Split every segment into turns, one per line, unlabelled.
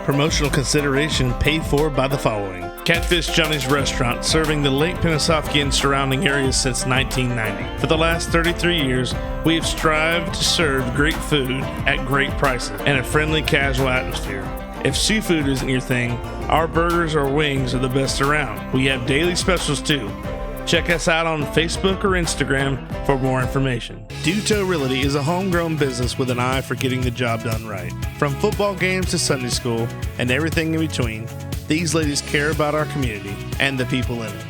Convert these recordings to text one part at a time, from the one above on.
Promotional consideration paid for by the following. Catfish Johnny's Restaurant, serving the Lake Pennsauken and surrounding areas since 1990. For the last 33 years, we have strived to serve great food at great prices and a friendly, casual atmosphere. If seafood isn't your thing, our burgers or wings are the best around. We have daily specials too. Check us out on Facebook or Instagram for more information. Duto Realty is a homegrown business with an eye for getting the job done right. From football games to Sunday school and everything in between, these ladies care about our community and the people in it.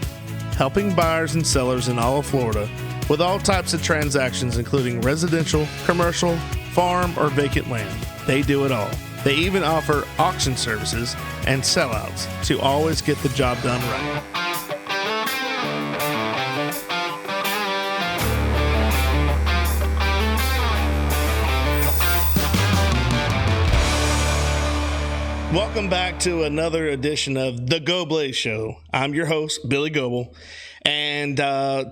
Helping buyers and sellers in all of Florida with all types of transactions, including residential, commercial, farm, or vacant land. They do it all. They even offer auction services and sellouts to always get the job done right. Welcome back to another edition of the Goblay Show. I'm your host, Billy Goble, and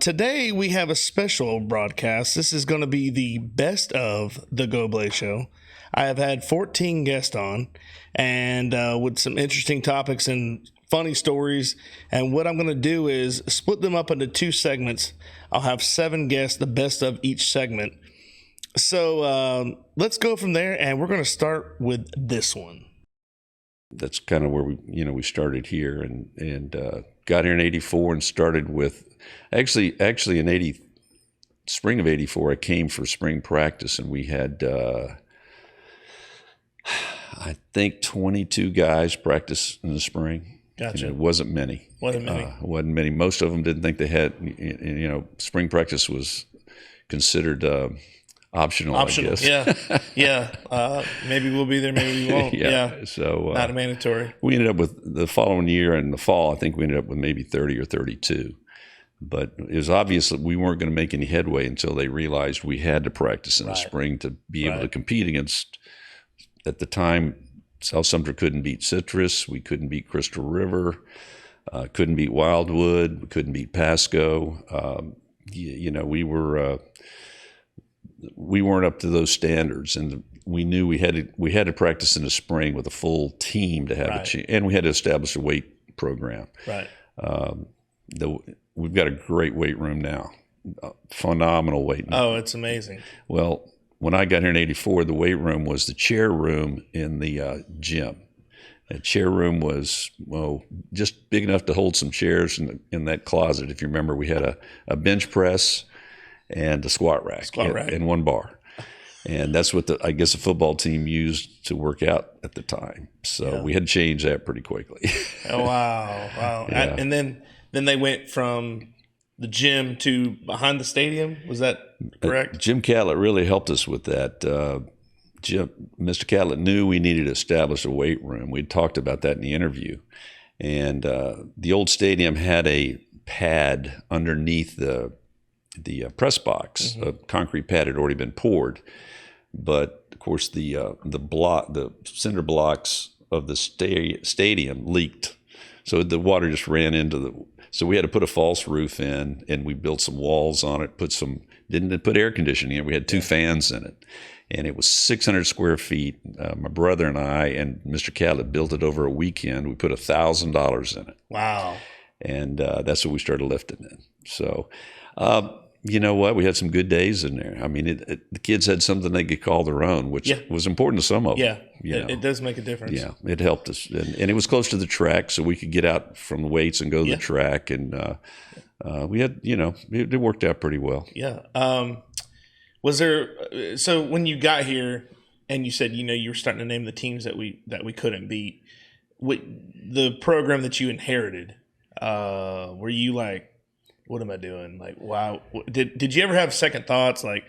today we have a special broadcast. This is going to be the best of the Goblay Show. I have had 14 guests on, and with some interesting topics and funny stories, and what I'm going to do is split them up into two segments. I'll have 7 guests, the best of each segment. So let's go from there, and we're going to start with this one.
That's kind of where we started here and got here in '84 and started with actually in spring of '84 I came for spring practice and we had I think 22 guys practice in the spring.
Gotcha.
It wasn't many. Wasn't many. Most of them didn't think they had. Spring practice was considered optional. I guess.
Yeah. Maybe we'll be there, maybe we won't. Yeah.
So
not mandatory.
We ended up with the following year in the fall. I think we ended up with maybe 30 or 32. But it was obvious that we weren't going to make any headway until they realized we had to practice in the spring to be able to compete against. At the time, South Sumter couldn't beat Citrus. We couldn't beat Crystal River. Couldn't beat Wildwood. We couldn't beat Pasco. We weren't up to those standards, and we knew we had to practice in the spring with a full team to have a chance, and we had to establish a weight program.
Right.
We've got a great weight room now, phenomenal weight room.
Oh, it's amazing.
Well, when I got here in '84, the weight room was the chair room in the gym. The chair room was just big enough to hold some chairs in that closet. If you remember, we had a bench press and a squat rack and one bar. And that's what I guess the football team used to work out at the time. So we had to change that pretty quickly.
Oh, wow.
Yeah.
And then they went from the gym to behind the stadium. Was that correct?
Jim Catlett really helped us with that. Mr. Catlett knew we needed to establish a weight room. We'd talked about that in the interview. And the old stadium had a pad underneath the press box. A concrete pad had already been poured, but of course the cinder blocks of the stadium leaked, so the water just ran into so we had to put a false roof in, and we built some walls on it, didn't put air conditioning in. We had 2 fans in it, and it was 600 square feet. My brother and I and Mr. Catlett built it over a weekend. We put $1,000 in it.
Wow.
And that's what we started lifting in. So, you know what? We had some good days in there. I mean, the kids had something they could call their own, which was important to some of them.
Yeah, it does make a difference.
Yeah, it helped us. And it was close to the track, so we could get out from the weights and go to the track. And we had, it worked out pretty well.
Yeah. Was there – so when you got here and you said, you were starting to name the teams that we couldn't beat, the program that you inherited, were you like, what am I doing? Like, wow. Did you ever have second thoughts? Like,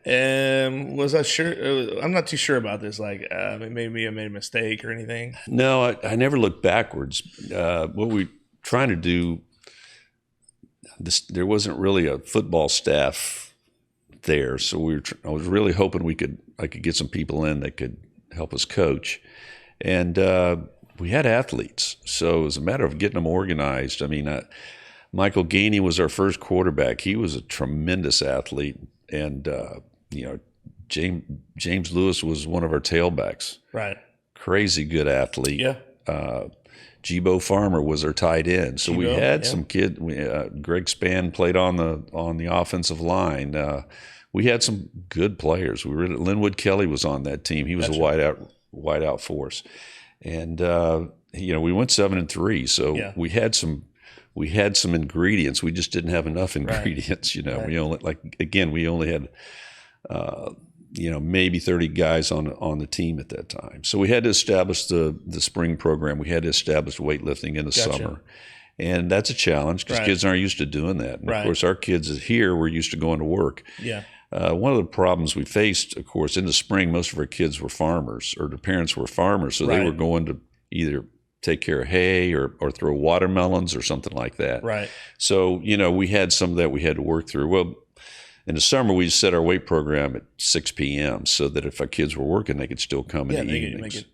was I sure? I'm not too sure about this. Like, maybe I made a mistake or anything.
No, I never looked backwards. What we trying to do, there wasn't really a football staff there. So I was really hoping I could get some people in that could help us coach. And, we had athletes. So it was a matter of getting them organized. I mean, Michael Gainey was our first quarterback. He was a tremendous athlete, and James Lewis was one of our tailbacks.
Right.
crazy good athlete.
Yeah.
Jibo Farmer was our tight end. So we had some kid. Greg Spann played on the offensive line. We had some good players. Linwood Kelly was on that team. He was a wideout force, and we went 7-3. So we had some ingredients. We just didn't have enough ingredients. Right. We only had maybe 30 guys on the team at that time. So we had to establish the spring program. We had to establish weightlifting in the summer. And that's a challenge because kids aren't used to doing that. And of course, our kids here were used to going to work.
Yeah.
One of the problems we faced, of course, in the spring, most of our kids were farmers, or their parents were farmers. So they were going to either take care of hay or throw watermelons or something like that.
Right.
So, we had some of that we had to work through. Well, in the summer, we set our weight program at 6 p.m. so that if our kids were working, they could still come in the evenings.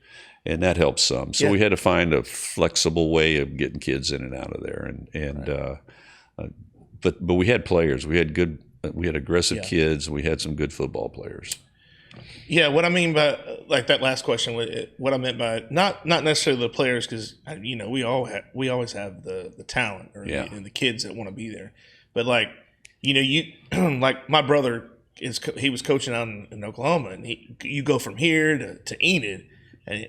And that helps some. So we had to find a flexible way of getting kids in and out of there. But we had players. We had aggressive kids. We had some good football players.
Yeah, what I mean by like that last question, what I meant by not necessarily the players, because we always have the talent and the kids that want to be there, but like you like my brother he was coaching out in Oklahoma, and you go from here to Enid.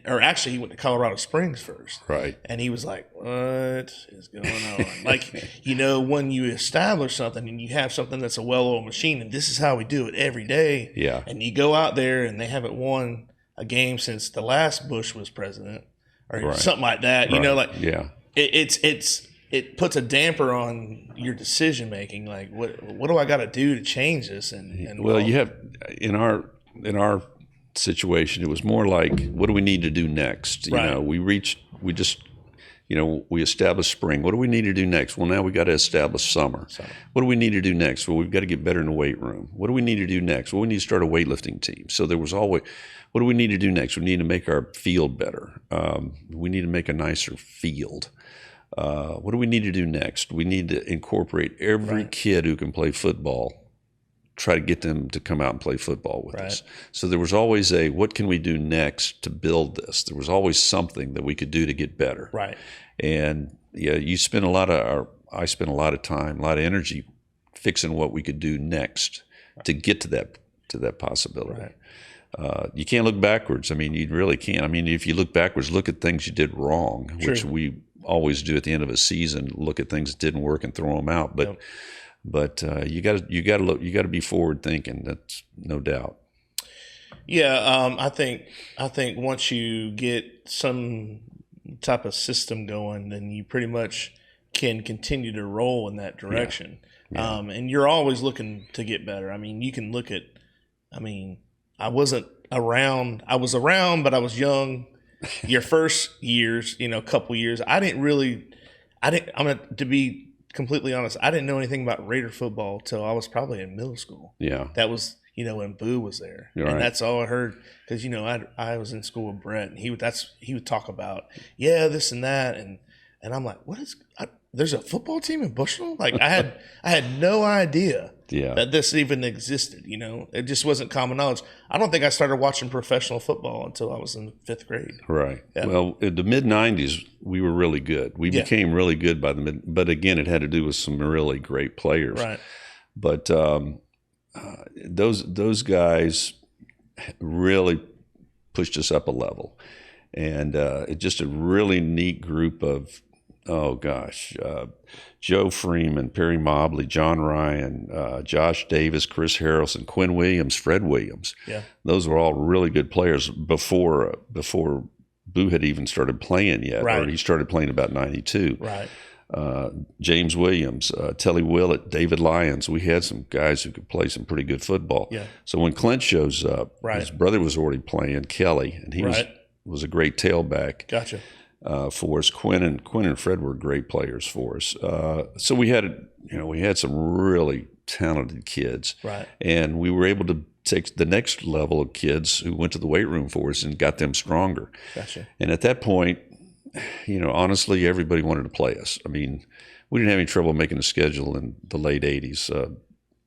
Or actually, he went to Colorado Springs first.
Right.
And he was like, what is going on? Like, when you establish something and you have something that's a well-oiled machine, and this is how we do it every day.
Yeah.
And you go out there and they haven't won a game since the last Bush was president or something like that. It puts a damper on your decision making. Like, what do I got to do to change this?
You have in our situation, it was more like, what do we need to do next? We established spring. What do we need to do next? Well, now we got to establish summer. What do we need to do next? Well, we've got to get better in the weight room. What do we need to do next? Well, we need to start a weightlifting team. So there was always, what do we need to do next? We need to make our field better. We need to make a nicer field. What do we need to do next? We need to incorporate every kid who can play football, try to get them to come out and play football with us. So there was always what can we do next to build this? There was always something that we could do to get better.
Right.
And I spent a lot of time, a lot of energy fixing what we could do next to get to that possibility.
Right.
You can't look backwards. I mean, you really can't. I mean, if you look backwards, look at things you did wrong, which we always do at the end of a season, look at things that didn't work and throw them out. But you got to be forward thinking. That's no doubt.
Yeah, I think once you get some type of system going, then you pretty much can continue to roll in that direction. Yeah. And you're always looking to get better. I mean, you can look at. I mean, I wasn't around. I was around, but I was young. Your first years, couple years, I didn't. To be completely honest, I didn't know anything about Raider football till I was probably in middle school.
Yeah.
That was, when Boo was there. And that's all I heard. Because, I was in school with Brett, and he would talk about, this and that. And I'm like, there's a football team in Bushnell? Like, I had no idea that this even existed, It just wasn't common knowledge. I don't think I started watching professional football until I was in 5th grade.
Right. Yeah. Well, in the mid-'90s, we were really good. We became really good by but again, it had to do with some really great players.
Right.
But those guys really pushed us up a level. And it's just a really neat group of, Joe Freeman, Perry Mobley, John Ryan, Josh Davis, Chris Harrelson, Quinn Williams, Fred Williams.
Yeah.
Those were all really good players before Boo had even started playing yet.
Right.
Or he started playing about 92.
Right.
James Williams, Telly Willett, David Lyons. We had some guys who could play some pretty good football.
Yeah.
So when Clint shows up, his brother was already playing, Kelly, and he was a great tailback.
Gotcha.
For us. Quinn and Fred were great players for us. So we had some really talented kids.
Right.
And we were able to take the next level of kids who went to the weight room for us and got them stronger.
Gotcha.
And at that point, honestly, everybody wanted to play us. I mean, we didn't have any trouble making a schedule in the late 80s.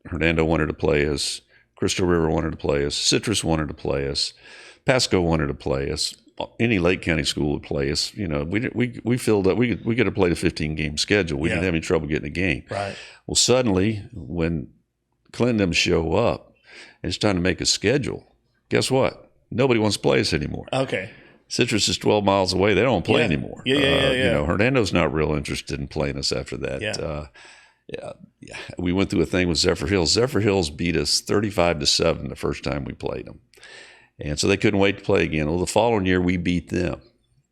Hernando wanted to play us. Crystal River wanted to play us. Citrus wanted to play us. Pasco wanted to play us. any Lake County school would play us. You know, we filled up. We could have played a 15-game schedule. We didn't have any trouble getting a game.
Right.
Well, suddenly when Clinton them show up, and it's time to make a schedule. Guess what? Nobody wants to play us anymore.
Okay.
Citrus is 12 miles away. They don't play anymore.
Yeah.
You know, Hernando's not real interested in playing us after that. Yeah. We went through a thing with Zephyr Hills. Zephyr Hills beat us 35-7 the first time we played them. And so they couldn't wait to play again. Well, the following year we beat them.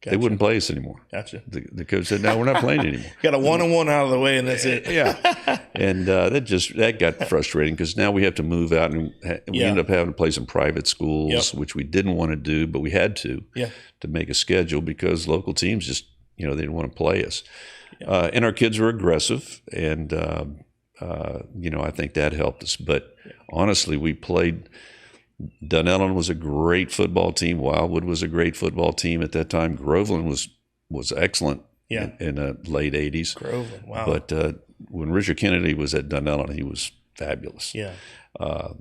Gotcha. They wouldn't play us anymore.
Gotcha.
The coach said, "No, we're not playing anymore."
Got a 1-on-1 out of the way, and that's it.
Yeah, and that got frustrating because now we have to move out, and we end up having to play some private schools, which we didn't want to do, but we had to make a schedule because local teams just they didn't want to play us, and our kids were aggressive, and I think that helped us. But honestly, we played. Dunellen was a great football team. Wildwood was a great football team at that time. Groveland was excellent in the late 80s.
Groveland, wow.
But when Richard Kennedy was at Dunellen, he was fabulous.
Yeah.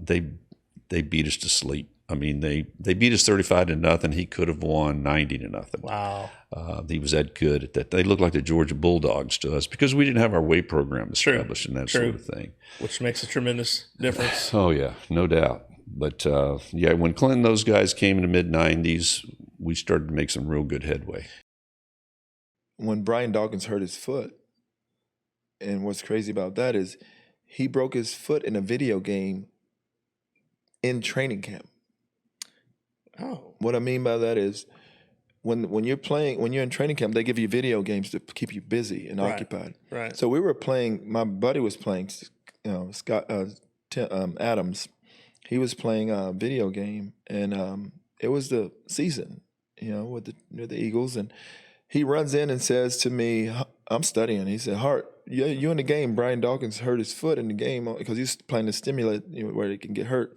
They beat us to sleep. I mean, they beat us 35-0. He could have won 90-0.
Wow.
He was that good at that. They looked like the Georgia Bulldogs to us because we didn't have our weight program established and that sort of thing.
Which makes a tremendous difference.
Oh, yeah, no doubt. But, when Clinton, those guys came in the mid-'90s, we started to make some real good headway.
When Brian Dawkins hurt his foot, and what's crazy about that is he broke his foot in a video game in training camp.
Oh.
What I mean by that is when you're in training camp, they give you video games to keep you busy and occupied.
Right.
So we were playing, my buddy was playing, Scott Adams. He was playing a video game, and it was the season, with the Eagles. And he runs in and says to me, I'm studying. He said, "Hart, you in the game. Brian Dawkins hurt his foot in the game because he's playing to stimulate where he can get hurt."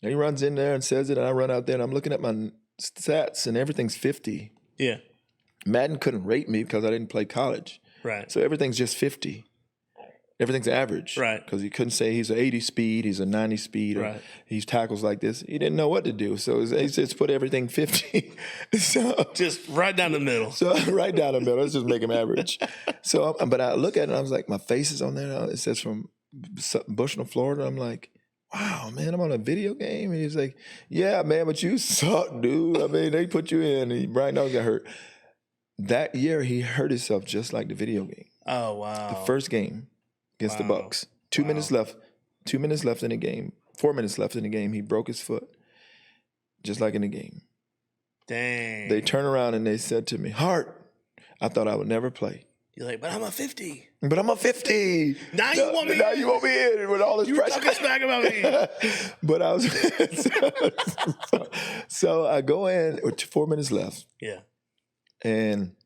And he runs in there and says it, and I run out there, and I'm looking at my stats, and everything's 50.
Yeah.
Madden couldn't rate me because I didn't play college.
Right.
So everything's just 50. Everything's average.
Right.
Because he couldn't say he's an 80 speed, he's a 90 speed, or he tackles like this. He didn't know what to do. So he says put everything 50. So
just right down the middle.
So right down the middle. Let's just make him average. So, but I look at it and I was like, my face is on there now. It says from Bushnell, Florida. I'm like, wow, man, I'm on a video game. And he's like, yeah, man, but you suck, dude. I mean, they put you in. And Brian Dawkins got hurt. That year, he hurt himself just like the video game.
Oh, wow.
The first game. Against the Bucks. 2 minutes left. 2 minutes left in the game. 4 minutes left in the game. He broke his foot. Just like in the game.
Dang.
They turned around and they said to me, "Hart, I thought I would never play."
You're like, but I'm a 50.
But I'm a 50.
Now you want me
Now you want me in with all this pressure.
You were talking smack about me.
But I was so I go in with 4 minutes left.
Yeah.
And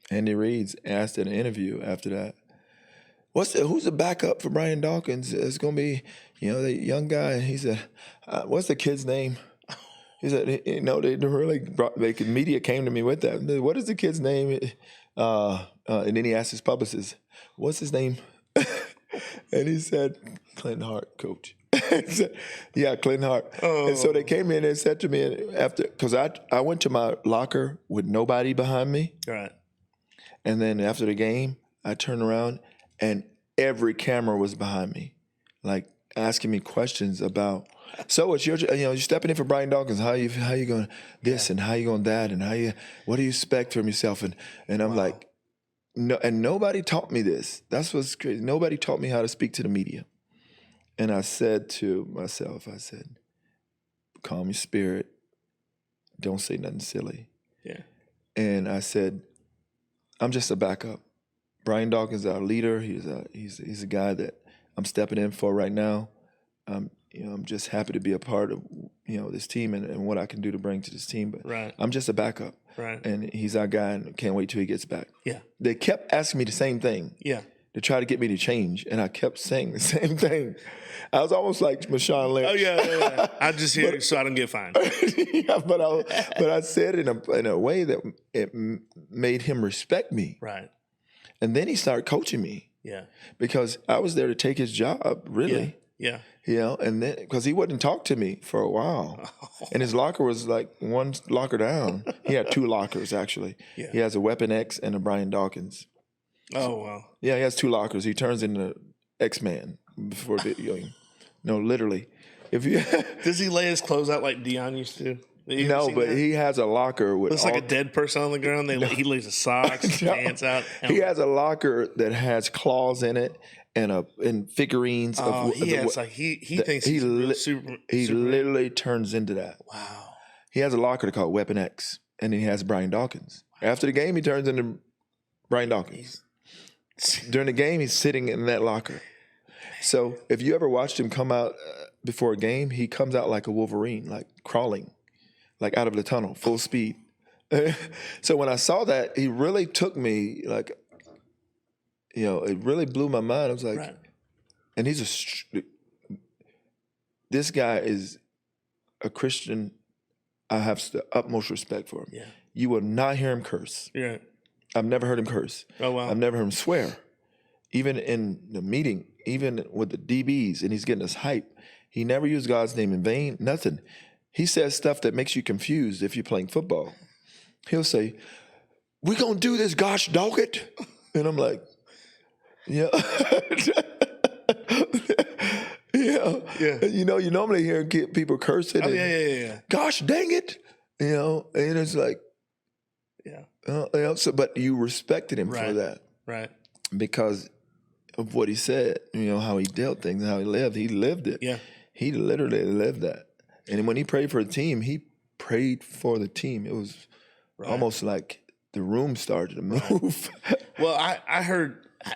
Andy Reid's asked in an interview after that, who's the backup for Brian Dawkins? It's going to be, the young guy. He said, what's the kid's name? He said, the media came to me with that. What is the kid's name? And then he asked his publicist, what's his name? And he said, Clinton Hart, coach. He said, yeah, Clinton Hart. Oh. And so they came in and said to me after, because I went to my locker with nobody behind me.
Right.
And then after the game, I turned around and every camera was behind me, like asking me questions about, so it's you're stepping in for Brian Dawkins. How you going this and how you going that and what do you expect from yourself? And I'm like, no, and nobody taught me this. That's what's crazy. Nobody taught me how to speak to the media. And I said to myself, calm your spirit. Don't say nothing silly.
Yeah. And
I said, I'm just a backup. Brian Dawkins is our leader. He's a guy that I'm stepping in for right now. I'm just happy to be a part of this team and what I can do to bring to this team. But I'm just a backup.
Right.
And he's our guy, and can't wait till he gets back.
Yeah.
They kept asking me the same thing.
Yeah.
To try to get me to change, and I kept saying the same thing. I was almost like Marshawn Lynch.
Oh yeah. I just hear it so I don't get fined.
Yeah, but I said it in a way that it made him respect me.
Right.
And then he started coaching me.
Yeah.
Because I was there to take his job, really.
Yeah.
And then because he wouldn't talk to me for a while, and his locker was like one locker down. He had 2 lockers actually.
Yeah.
He has a Weapon X and a Brian Dawkins.
Oh wow.
Yeah, he has 2 lockers. He turns into X-Man before no, literally. If you
Does he lay his clothes out like Dion used to?
no, but he has a locker with
looks like a dead person on the ground. He lays his socks, his pants out.
He has a locker that has claws in it and figurines.
He thinks he's super.
He literally turns into that.
Wow.
He has a locker called Weapon X, and then he has Brian Dawkins. After the game, he turns into Brian Dawkins. During the game, he's sitting in that locker. So if you ever watched him come out before a game, he comes out like a Wolverine, like crawling, like out of the tunnel, full speed. So when I saw that, he really took me like, it really blew my mind. I was like,
right.
And this guy is a Christian. I have the utmost respect for him.
Yeah.
You will not hear him curse.
Yeah.
I've never heard him curse.
Oh, wow.
I've never heard him swear. Even in the meeting, even with the DBs, and he's getting us hype, he never used God's name in vain, nothing. He says stuff that makes you confused if you're playing football. He'll say, "We're going to do this, gosh dog it." And I'm like, yeah. Yeah. You normally hear people cursing.
Oh, yeah.
Gosh dang it. And it's like,
yeah.
But you respected him for that.
Right.
Because of what he said, how he dealt things and how he lived. He lived it.
Yeah.
He literally lived that. And when he prayed for the team, he prayed for the team. It was almost like the room started to move.
Right. Well,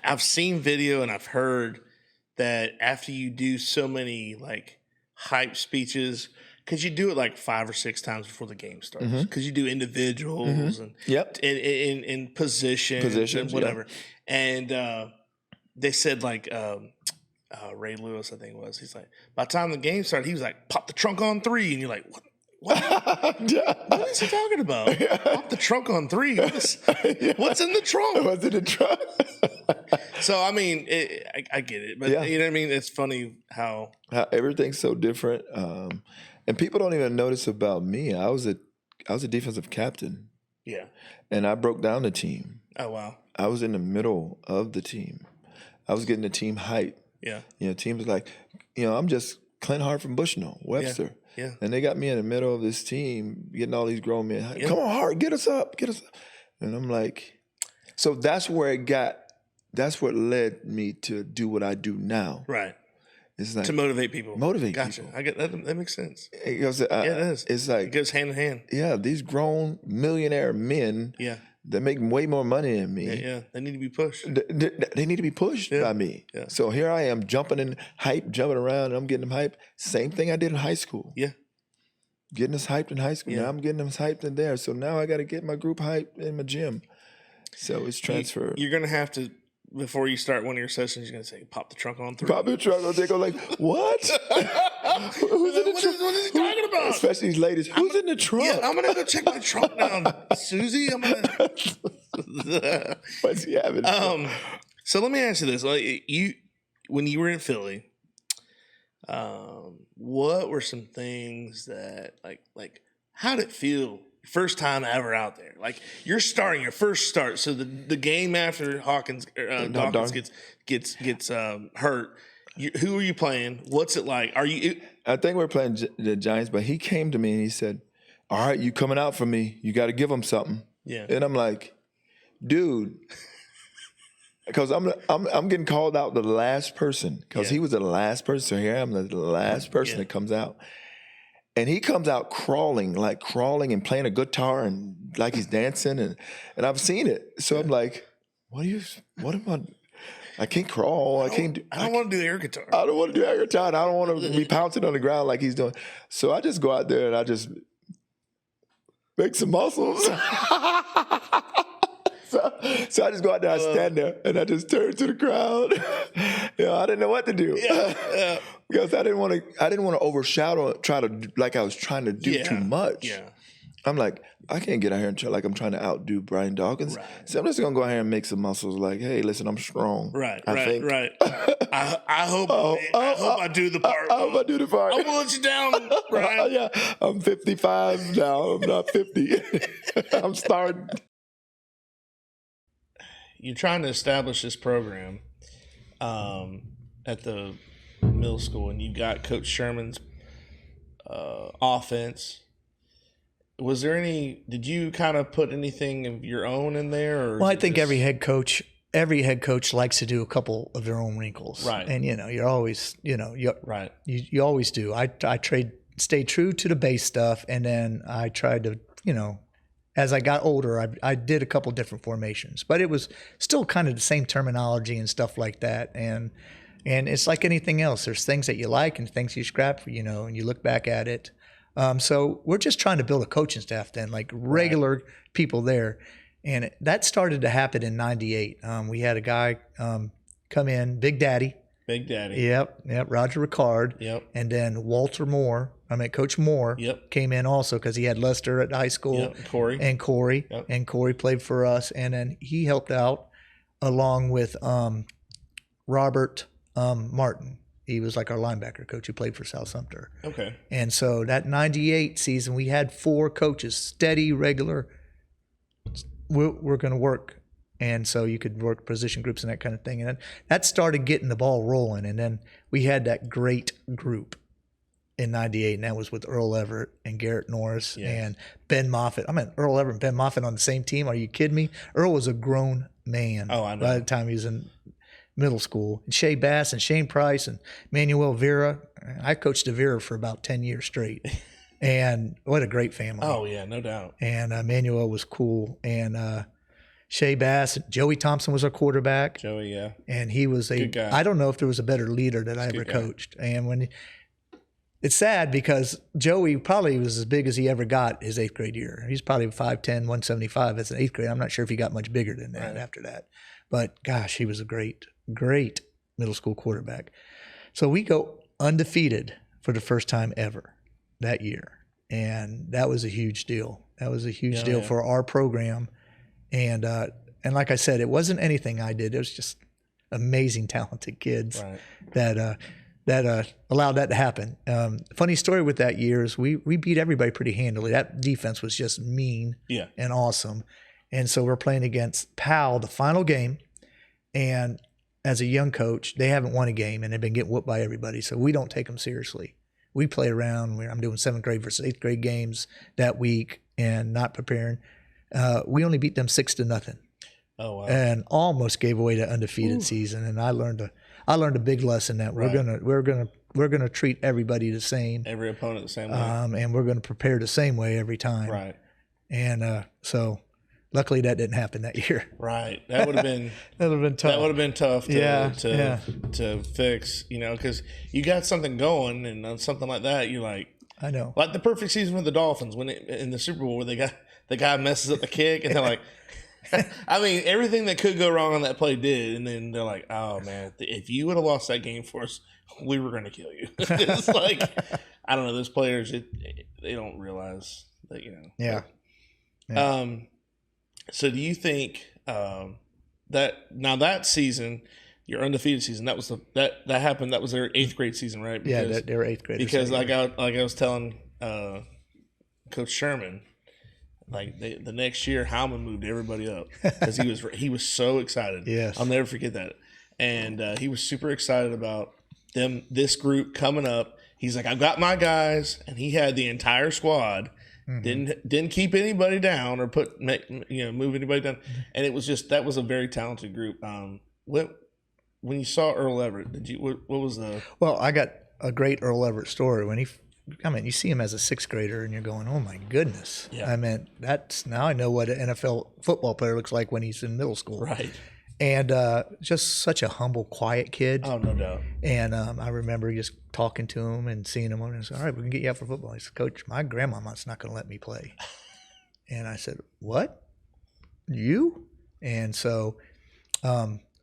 I've seen video and I've heard that after you do so many like hype speeches, because you do it like 5 or 6 times before the game starts, because you do individuals and in positions and whatever. Yeah. And they said like Ray Lewis, I think it was. He's like, by the time the game started, he was like, "Pop the trunk on 3," and you're like, "What? What is he talking about? Pop the trunk on 3? What's in the trunk?
What's in the trunk?"
So I mean, I get it, but you know what I mean. It's funny how
everything's so different, and people don't even notice about me. I was a defensive captain.
Yeah,
and I broke down the team.
Oh wow!
I was in the middle of the team. I was getting the team hype.
Yeah,
teams like, I'm just Clint Hart from Bushnell, Webster.
Yeah.
And they got me in the middle of this team, getting all these grown men. Hype. Come on, Hart, get us up. And I'm like, so that's where that's what led me to do what I do now.
Right.
It's like
to motivate people.
Gotcha.
People. I get that. That makes sense.
It goes,
it is.
It's like
it goes hand in hand.
Yeah, these grown millionaire men.
Yeah.
That make way more money than me.
Yeah, they need to be pushed.
They need to be pushed by me.
Yeah.
So here I am jumping in hype, jumping around, and I'm getting them hype. Same thing I did in high school.
Yeah.
Getting us hyped in high school. Yeah. Now I'm getting them hyped in there. So now I got to get my group hyped in my gym. So it's transferred.
You're going to have to, before you start one of your sessions, you're going to say, "Pop the trunk on 3.
Pop the trunk on 3. They go like, what? Who's in the trunk?
What is he talking about?
Especially these ladies. Who's in the trunk?
Yeah, I'm going to go check my trunk down. Susie, I'm going to.
What's he having?
So let me ask you this. Like, when you were in Philly, what were some things that, like, how did it feel? First time ever out there, like you're starting your first start. So the game after Dawkins gets hurt. Who are you playing? What's it like?
I think we're playing the Giants, but he came to me and he said, "All right, you coming out for me? You got to give him something."
Yeah,
and I'm like, dude, because I'm getting called out the last person because he was the last person. So here I am, the last person that comes out. And he comes out crawling and playing a guitar and like he's dancing and I've seen it. So I'm like, what am I can't crawl. I don't
want to do air guitar.
I don't want to do air guitar. And I don't want to be pouncing on the ground like he's doing. So I just go out there and I just make some muscles. So I just go out there, I stand there, and I just turn to the crowd. I didn't know what to do. Yeah. Because I didn't want to overshadow, like I was trying to do too much.
Yeah.
I'm like, I can't get out here and try like I'm trying to outdo Brian Dawkins.
Right.
So I'm just gonna go out here and make some muscles. Like, hey, listen, I'm strong.
Right.
I think.
I hope I do the part.
I hope I do the part.
I will let you down, Brian.
Yeah, I'm 55 now. I'm not 50. I'm starting.
You're trying to establish this program at the middle school, and you got Coach Sherman's offense. Did you kind of put anything of your own in there? Or
well, I think every head coach likes to do a couple of their own wrinkles.
Right.
And, you're always,
right.
You always do. I stay true to the base stuff. And then I tried to, as I got older, I did a couple different formations, but it was still kind of the same terminology and stuff like that. And it's like anything else. There's things that you like and things you scrap, and you look back at it. So we're just trying to build a coaching staff then, like regular people there. And that started to happen in 98. We had a guy come in, Big Daddy.
Big Daddy.
Yep, Roger Ricard.
Yep.
And then Coach Moore came in also because he had Lester at high school.
Yep. Corey.
Yep. And Corey played for us. And then he helped out along with Robert Martin. He was like our linebacker coach who played for South Sumter.
Okay.
And so that 98 season, we had 4 coaches, steady, regular. We're going to work. And so you could work position groups and that kind of thing. And that started getting the ball rolling. And then we had that great group in 98, and that was with Earl Everett and Garrett Norris and Ben Moffitt. Earl Everett and Ben Moffitt on the same team. Are you kidding me? Earl was a grown man by the time he was in middle school. And Shea Bass and Shane Price and Manuel Vera. I coached Vera for about 10 years straight. And what a great family.
Oh, yeah, no doubt.
And Manuel was cool. And Shea Bass, Joey Thompson was our quarterback.
Joey, yeah.
And he was a
good guy.
I don't know if there was a better leader that I ever coached. And it's sad because Joey probably was as big as he ever got his 8th grade year. He's probably 5'10", 175 as an 8th grade. I'm not sure if he got much bigger than that after that. But gosh, he was a great middle school quarterback. So we go undefeated for the first time ever that year. And that was a huge deal. That was a huge deal for our program. And like I said, it wasn't anything I did. It was just amazing, talented kids that allowed that to happen. Funny story with that year is we beat everybody pretty handily. That defense was just mean and awesome. And so we're playing against Powell, the final game. And as a young coach, they haven't won a game and they've been getting whooped by everybody. So we don't take them seriously. We play around. I'm doing 7th grade versus 8th grade games that week and not preparing. We only beat them 6-0.
Oh wow!
And almost gave away the undefeated season. And I learned a big lesson that we're gonna treat everybody the same,
every opponent the same way,
and we're gonna prepare the same way every time.
Right.
And so, luckily that didn't happen that year.
Right. That would have been
tough.
That would have been tough to fix. Because you got something going, and on something like that, you're like,
I know,
like the perfect season with the Dolphins in the Super Bowl where the guy messes up the kick, and they're like. Everything that could go wrong on that play did, and then they're like, "Oh man, if you would have lost that game for us, we were going to kill you." It's like, I don't know, those players, they don't realize that,
Yeah.
So do you think that season, your undefeated season, that was that happened? That was their 8th grade season, right?
Because, they were 8th graders.
Because like I was telling Coach Sherman. Like the next year, Howman moved everybody up because he was so excited.
Yes,
I'll never forget that. And he was super excited about this group coming up. He's like, I've got my guys, and he had the entire squad. Mm-hmm. Didn't keep anybody down or move anybody down. And it was that was a very talented group. When you saw Earl Everett, what was the?
Well, I got a great Earl Everett story when you see him as a 6th grader and you're going, oh my goodness.
Yeah.
Now I know what an NFL football player looks like when he's in middle school.
Right.
And just such a humble, quiet kid.
Oh, no doubt.
And I remember just talking to him and seeing him and I said, all right, we can get you out for football. He said, Coach, my grandmama's not going to let me play. And I said, what? You? And so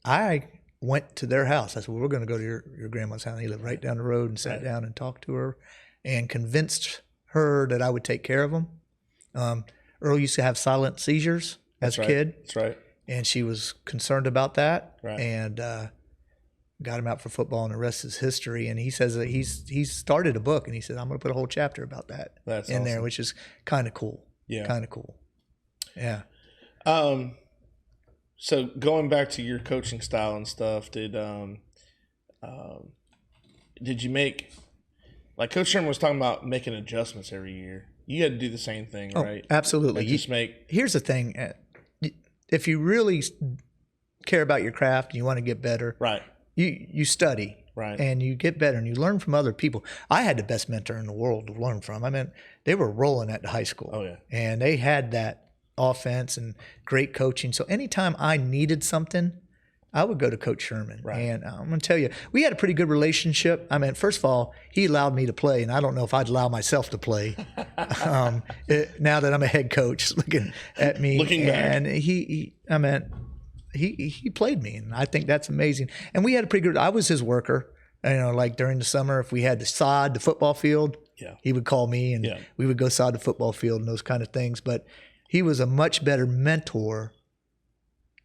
I went to their house. I said, well, we're going to go to your grandma's house. He lived right down the road and sat down and talked to her and convinced her that I would take care of him. Earl used to have silent seizures as a kid.
That's right.
And she was concerned about that,
Right.
and got him out for football, and the rest is history. And he says that he's started a book, and he said, I'm going to put a whole chapter about that in there, which is kind of cool.
Yeah.
Kind of cool. Yeah.
So going back to your coaching style and stuff, did you make, like Coach Sherman was talking about making adjustments every year? You had to do the same thing, right?
Absolutely. Here's the thing. If you really care about your craft and you want to get better,
right,
you study,
right,
and you get better and you learn from other people. I had the best mentor in the world to learn from. I mean, they were rolling at the high school.
Oh yeah,
and they had that offense and great coaching. So anytime I needed something, I would go to Coach Sherman.
Right.
And I'm going to tell you, we had a pretty good relationship. I mean, first of all, he allowed me to play, and I don't know if I'd allow myself to play now that I'm a head coach looking at me.
Looking back.
And he played me, and I think that's amazing. And we had a pretty good – I was his worker. You know, like during the summer, if we had to sod the football field, he would call me, and we would go sod the football field and those kind of things. But he was a much better mentor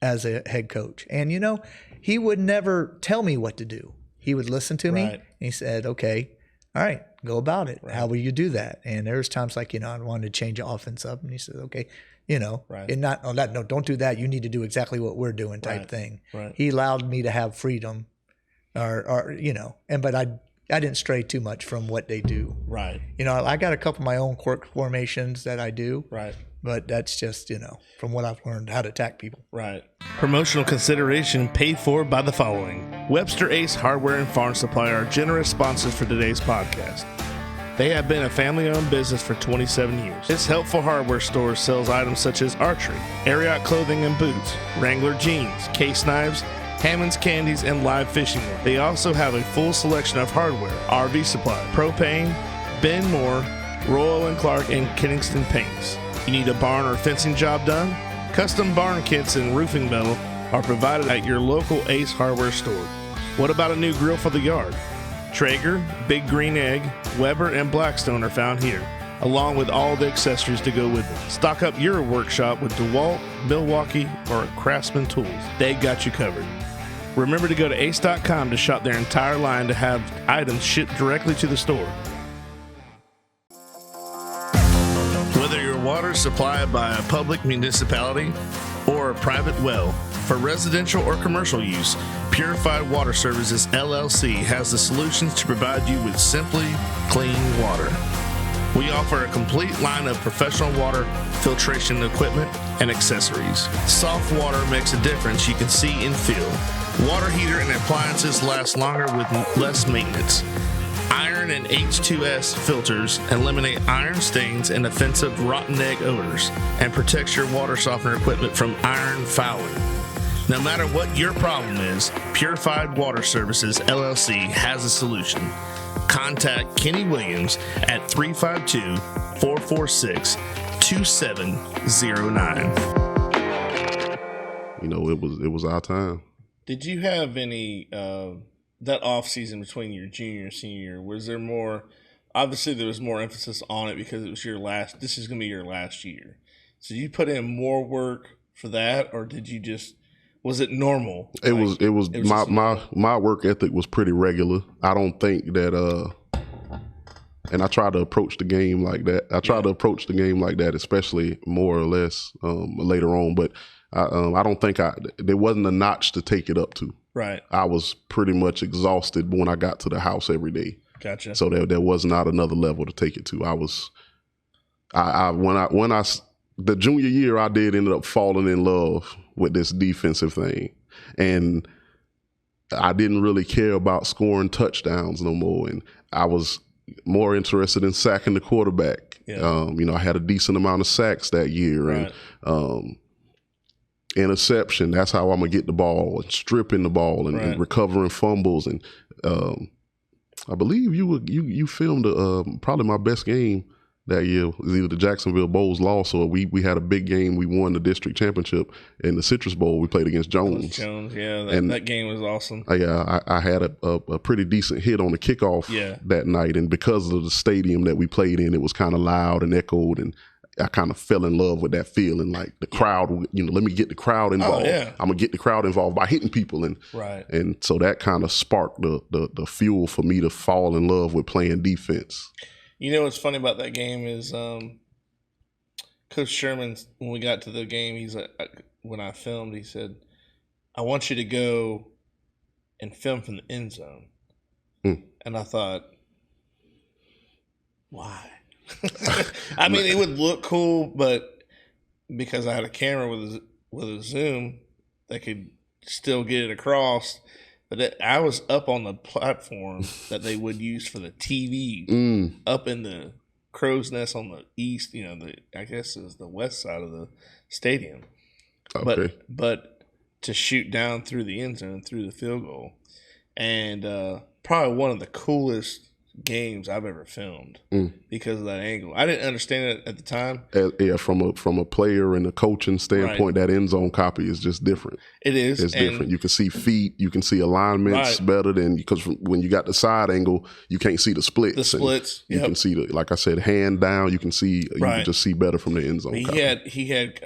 as a head coach. And, you know, he would never tell me what to do. He would listen to me, and he said, okay, all right, go about it. How will you do that? And there was times like, you know, I wanted to change the offense up, and he said, okay, you know, and not, oh, no, don't do that. You need to do exactly what we're doing type thing. Right. He allowed me to have freedom or you know, but I didn't stray too much from what they do.
Right.
You know, I got a couple of my own quirk formations that I do.
Right.
But that's just, you know, from what I've learned how to attack people.
Right. Promotional consideration paid for by the following. Webster Ace Hardware and Farm Supply are generous sponsors for today's podcast. They have been a family-owned business for 27 years. This helpful hardware store sells items such as archery, Ariat clothing and boots, Wrangler jeans, case knives, Hammond's candies, and live fishing gear. They also have a full selection of hardware, RV supply, propane, Ben Moore, Royal & Clark, and Kingston paints. You need a barn or fencing job done? Custom barn kits and roofing metal are provided at your local Ace Hardware store. What about a new grill for the yard? Traeger, Big Green Egg, Weber, and Blackstone are found here, along with all the accessories to go with it. Stock up your workshop with DeWalt, Milwaukee, or Craftsman tools. They got you covered. Remember to go to ace.com to shop their entire line to have items shipped directly to the store. Whether your water is supplied by a public municipality or a private well, for residential or commercial use, Purified Water Services LLC has the solutions to provide you with simply clean water. We offer a complete line of professional water filtration equipment and accessories. Soft water makes a difference you can see and feel. Water heater and appliances last longer with less maintenance. Iron and H2S filters eliminate iron stains and offensive rotten egg odors and protects your water softener equipment from iron fouling. No matter what your problem is, Purified Water Services LLC has a solution. Contact Kenny Williams at 352-446-2709.
You know, it was our time.
Did you have any that off season between your junior and senior year? Was there more? Obviously, there was more emphasis on it because it was your last. This is going to be your last year. So you put in more work for that, or did you just? Was it normal?
It was my work ethic was pretty regular. I don't think that and I try to approach the game like that. Especially more or less later on. But I don't think there wasn't a notch to take it up to.
Right.
I was pretty much exhausted when I got to the house every day.
Gotcha.
So there was not another level to take it to. The junior year I did end up falling in love with this defensive thing. And I didn't really care about scoring touchdowns no more. And I was more interested in sacking the quarterback. Yeah. You know, I had a decent amount of sacks that year. Right. And interception, that's how I'm going to get the ball, and stripping the ball and recovering fumbles. And I believe you filmed probably my best game that year. It was either the Jacksonville Bowls loss or we had a big game. We won the district championship in the Citrus Bowl. We played against Jones.
That game was awesome.
I had a pretty decent hit on the kickoff that night, and because of the stadium that we played in, it was kind of loud and echoed, and I kind of fell in love with that feeling, like the crowd, let me get the crowd involved. I'm gonna get the crowd involved by hitting people, and so that kind of sparked the fuel for me to fall in love with playing defense.
You know what's funny about that game is Coach Sherman, when we got to the game, he's like, when I filmed, he said, "I want you to go and film from the end zone." And I thought, why? I mean, it would look cool, but because I had a camera with a zoom, they could still get it across. But I was up on the platform that they would use for the TV, up in the crow's nest on the east. I guess is the west side of the stadium. Okay. But to shoot down through the end zone, through the field goal, and probably one of the coolest games I've ever filmed because of that angle. I didn't understand it at the time.
Yeah, from a player and a coaching standpoint, that end zone copy is just different.
It is.
It's different. You can see feet, you can see alignments better than, because when you got the side angle, you can't see the splits.
The splits.
You can see like I said, hand down. You can see. You can just see better from the end zone.
He had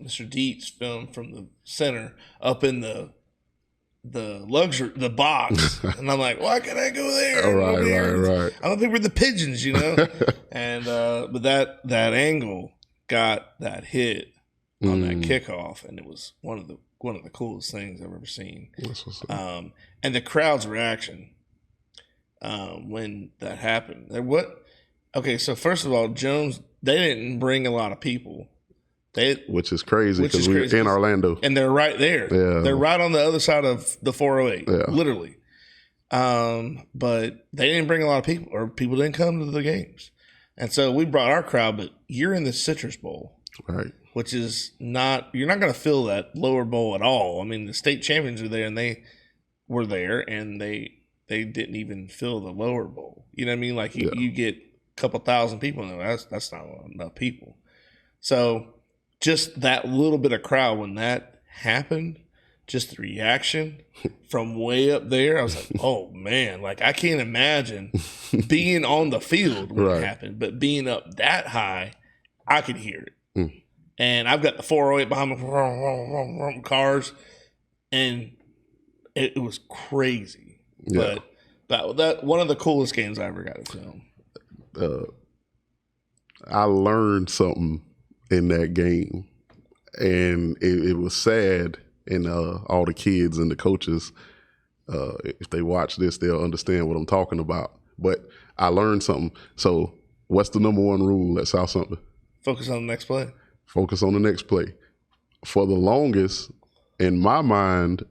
Mr. Dietz filmed from the center up in the box, and I'm like, why can't I go there?
Right.
I don't think we're the pigeons, And but that angle got that hit on that kickoff, and it was one of the coolest things I've ever seen. And the crowd's reaction when that happened. Okay, so first of all, Jones, they didn't bring a lot of people.
Which is crazy because we're in Orlando.
And they're right there. Yeah. They're right on the other side of the 408, literally. But they didn't bring a lot of people, or people didn't come to the games. And so we brought our crowd, but you're in the Citrus Bowl.
Right.
Which is you're not going to fill that lower bowl at all. I mean, the state champions are there, and they were there, and they didn't even fill the lower bowl. You know what I mean? Like you get a couple thousand people in there. That's not enough people. So just that little bit of crowd when that happened, just the reaction from way up there, I was like, oh man, like I can't imagine being on the field when it happened, but being up that high, I could hear it. And I've got the 408 behind me, cars, and it was crazy. Yeah. But that one of the coolest games I ever got to film.
I learned something in that game, and it was sad, and all the kids and the coaches, if they watch this, they'll understand what I'm talking about. But I learned something. So what's the number one rule at South Sumter?
Focus on the next play.
Focus on the next play. For the longest, in my mind,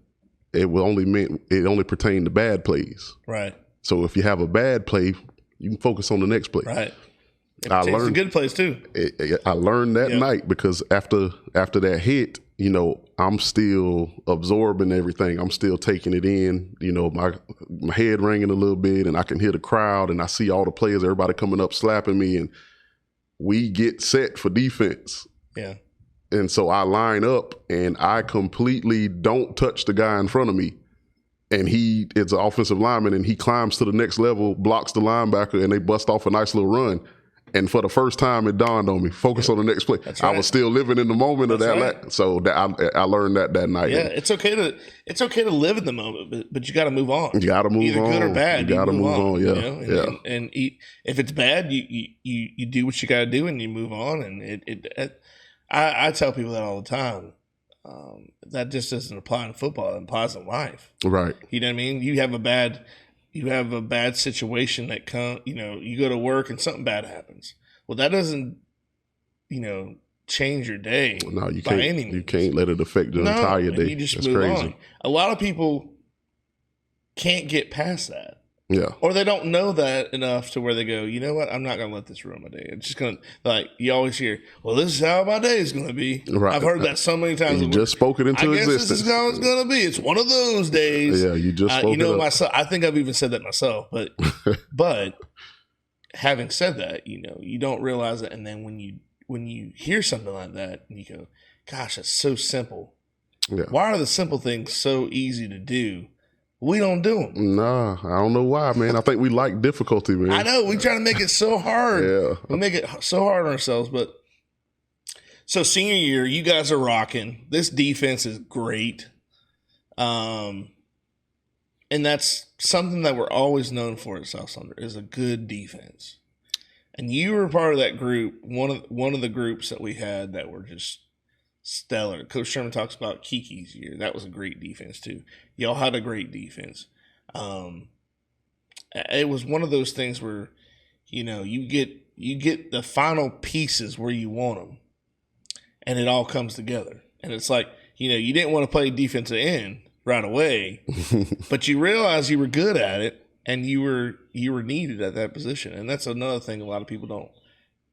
it only pertained to bad plays.
Right.
So if you have a bad play, you can focus on the next play.
Right. I learned the good plays too.
I learned that night because after that hit, I'm still absorbing everything. I'm still taking it in. My head ringing a little bit, and I can hear the crowd, and I see all the players, everybody coming up, slapping me, and we get set for defense.
Yeah.
And so I line up, and I completely don't touch the guy in front of me. And he is an offensive lineman, and he climbs to the next level, blocks the linebacker, and they bust off a nice little run. And for the first time, it dawned on me, focus on the next play. Right. I was still living in the moment of that. Right. So I learned that night.
Yeah, it's okay to live in the moment, but you got to move on.
You got to move
Either
on.
Either good or bad.
You got to move on. Yeah,
And if it's bad, you do what you got to do, and you move on. And I tell people that all the time. That just doesn't apply in football. It applies in life.
Right.
You know what I mean? You have a bad situation that you go to work and something bad happens. Well, that doesn't, change your day.
No, you
by
can't.
Any means.
You can't let it affect your entire day.
You just
That's
move
crazy.
on. A lot of people can't get past that.
Yeah.
Or they don't know that enough to where they go, you know what? I'm not going to let this ruin my day. It's just going to, you always hear, well, this is how my day is going to be.
Right.
I've heard that so many times.
You just spoke it into existence. I guess
this is how it's going to be. It's one of those days.
Yeah, you just spoke it up.
Myself, I think I've even said that myself. But having said that, you don't realize it. And then when you hear something like that, and you go, gosh, that's so simple. Yeah. Why are the simple things so easy to do We don't do them.
Nah, I don't know why, man. I think we like difficulty, man.
I know. We try to make it so hard.
Yeah.
We make it so hard on ourselves. But so senior year, you guys are rocking. This defense is great. And that's something that we're always known for at South Thunder is a good defense. And you were part of that group, one of the groups that we had that were just stellar. Coach Sherman talks about Kiki's year. That was a great defense too. Y'all had a great defense. It was one of those things where, you get the final pieces where you want them, and it all comes together. And it's like, you didn't want to play defensive end right away, but you realized you were good at it, and you were needed at that position. And that's another thing a lot of people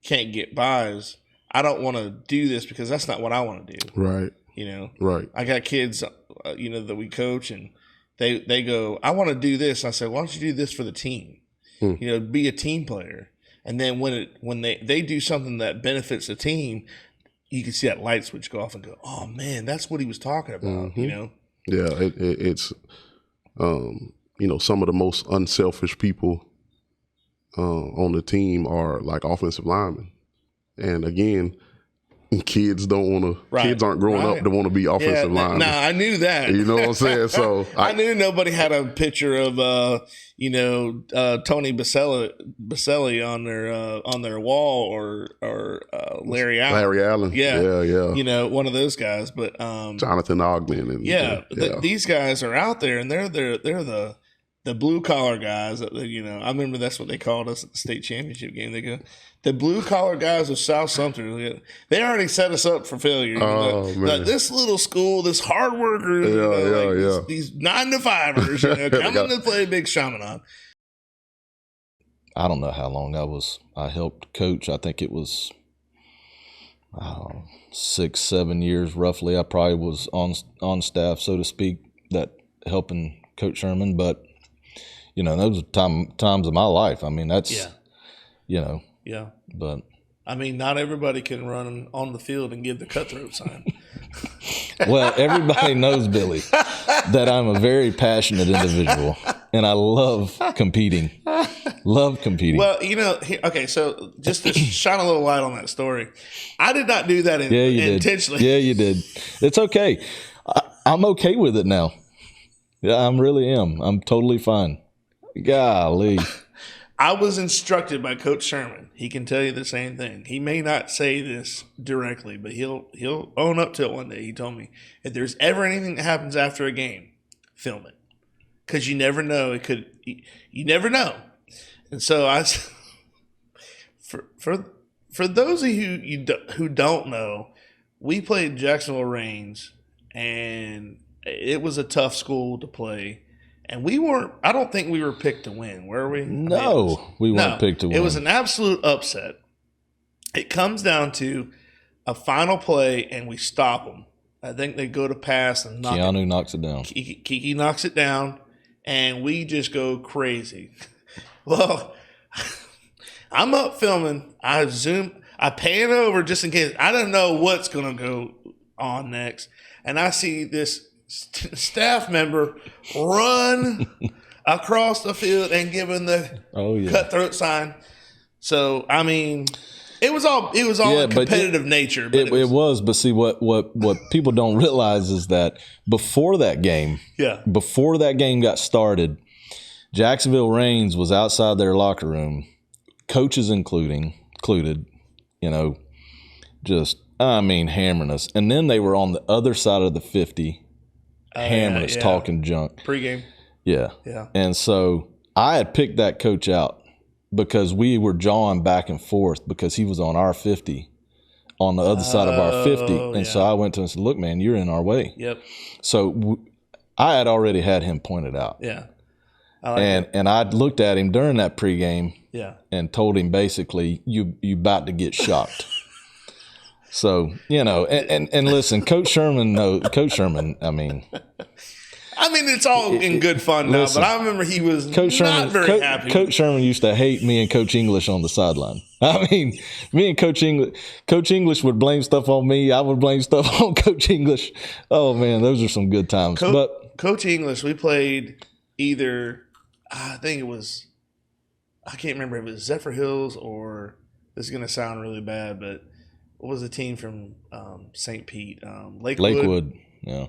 can't get by is, I don't want to do this because that's not what I want to do.
Right. Right.
I got kids, that we coach, and they go, I want to do this. And I say, why don't you do this for the team? Be a team player. And then when they do something that benefits the team, you can see that light switch go off and go, oh man, that's what he was talking about.
Yeah, it's some of the most unselfish people on the team are like offensive linemen. And again, kids don't want to. Right. Kids aren't growing up to want to be offensive linemen.
Nah, I knew that.
You know what I'm saying? So
I knew nobody had a picture of Tony Baselli on their wall or Larry Allen.
Larry Allen.
Yeah. One of those guys. But
Jonathan Ogden. And,
these guys are out there, and they're the blue collar guys. I remember that's what they called us at the state championship game. They go, the blue collar guys of South Sumter. They already set us up for failure.
Man.
This little school, this hard workers, these 9-to-5ers, coming to play Big Chaminade.
I don't know how long I helped coach. I think it was 6-7 years roughly. I probably was on staff, so to speak, that helping Coach Sherman, but those are times of my life. I mean, that's,
Yeah.
But
I mean, not everybody can run on the field and give the cutthroat sign.
Well, everybody knows, Billy, that I'm a very passionate individual, and I love competing. Well,
okay, so just to shine a little light on that story, I did not do that intentionally.
Yeah, you did. It's okay. I'm okay with it now. Yeah, I really am. I'm totally fine. Golly.
I was instructed by Coach Sherman. He can tell you the same thing. He may not say this directly, but he'll own up to it one day. He told me, if there's ever anything that happens after a game, film it, because you never know. You never know. And so for those of you who don't know, we played Jacksonville Reigns, and it was a tough school to play. And I don't think we were picked to win, were we?
No, we weren't picked to win.
It was an absolute upset. It comes down to a final play, and we stop them. I think they go to pass and
Keanu knocks it down.
Kiki knocks it down, and we just go crazy. Well, I'm up filming. I pan over just in case. I don't know what's going to go on next. And I see this staff member run across the field and giving the cutthroat sign. So, I mean, it was all in competitive nature. But
it was. But see, what people don't realize is that before that game got started, Jacksonville Reigns was outside their locker room, coaches included, just, hammering us. And then they were on the other side of the 50, hammering us, talking junk.
Pre-game.
Yeah.
Yeah. And
so I had picked that coach out because we were jawing back and forth because he was on our 50, on the other side of our 50. And so I went to him and said, look, man, you're in our way.
Yep.
So I had already had him pointed out.
Yeah.
And I looked at him during that pregame and told him basically, you about to get shocked. So, and listen, Coach Sherman,
it's all in good fun now, but I remember he was not very happy.
Coach Sherman used to hate me and Coach English on the sideline. Me and Coach English would blame stuff on me. I would blame stuff on Coach English. Oh, man, those are some good times.
Coach English, we played either I think it was, I can't remember if it was Zephyr Hills or, this is going to sound really bad, but what was the team from St. Pete? Lakewood.
Yeah.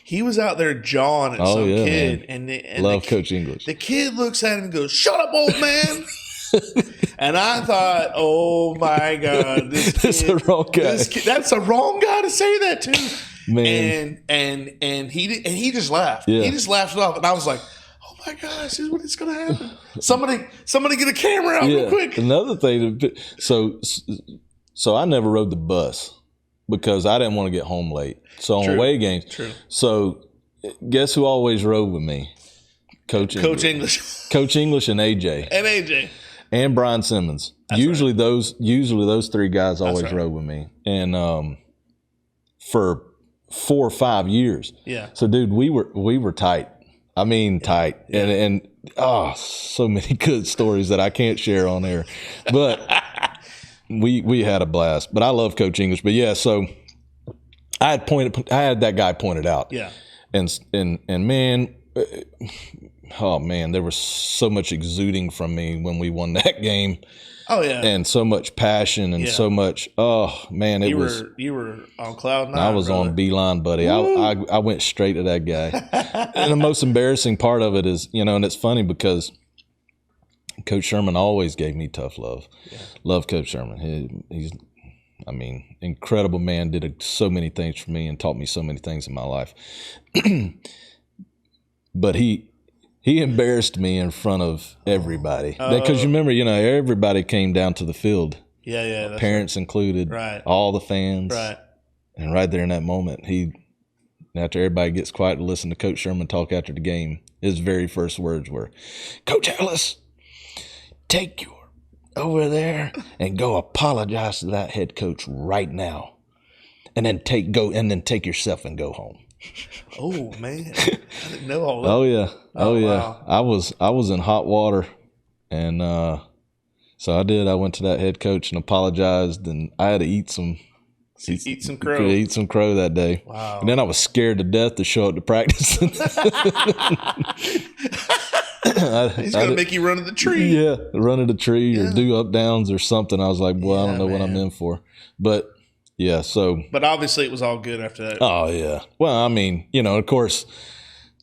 He was out there jawing at some kid.
Man.
And
Love Coach English.
The kid looks at him and goes, "Shut up, old man." And I thought, oh my God,
That's the wrong guy.
That's the wrong guy to say that to.
Man.
And he just laughed.
Yeah.
He just laughed it off. And I was like, oh my gosh, this is what is going to happen. Somebody get a camera out real quick.
Another thing, so I never rode the bus because I didn't want to get home late. So on away games. True. So guess who always rode with me? Coach English. Coach English and AJ. And Brian Simmons. Usually those three guys always rode with me. And for 4 or 5 years. Yeah. So dude, we were tight. I mean tight. Yeah. And so many good stories that I can't share on air. But we had a blast. But I love Coach English. But yeah, so I had that guy pointed out. Yeah. And man, oh man, there was so much exuding from me when we won that game. Oh yeah, and so much passion and so much. Oh man, you
were on cloud nine.
I was on beeline, buddy. I went straight to that guy. And the most embarrassing part of it is, and it's funny because Coach Sherman always gave me tough love. Yeah. Love Coach Sherman. He's incredible man. Did so many things for me and taught me so many things in my life. But he embarrassed me in front of everybody because you remember, everybody came down to the field. Yeah, parents included, right? All the fans, right? And right there in that moment, after everybody gets quiet to listen to Coach Sherman talk after the game, his very first words were, "Coach Ellis, take you over there and go apologize to that head coach right now, and then take yourself and go home."
Oh man, I didn't know all that.
Oh yeah. Wow. I was in hot water, and so I did. I went to that head coach and apologized, and I had to eat some crow. Eat some crow that day. Wow. And then I was scared to death to show up to practice.
He's gonna make you run to the tree.
Yeah, run to the tree or do up downs or something. I was like, well, I don't know what I'm in for, but. Yeah, so. But
obviously it was all good after that.
Oh, yeah. Well, I mean, of course,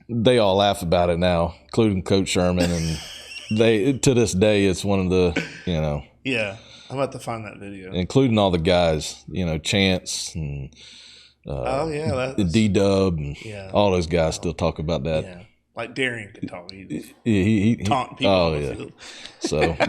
they all laugh about it now, including Coach Sherman. And to this day, it's one of the,
Yeah, I'm about to find that video.
Including all the guys, Chance and D-Dub and all those guys still talk about that.
Yeah. Like Darian could talk. He taunt people on the field.
So, but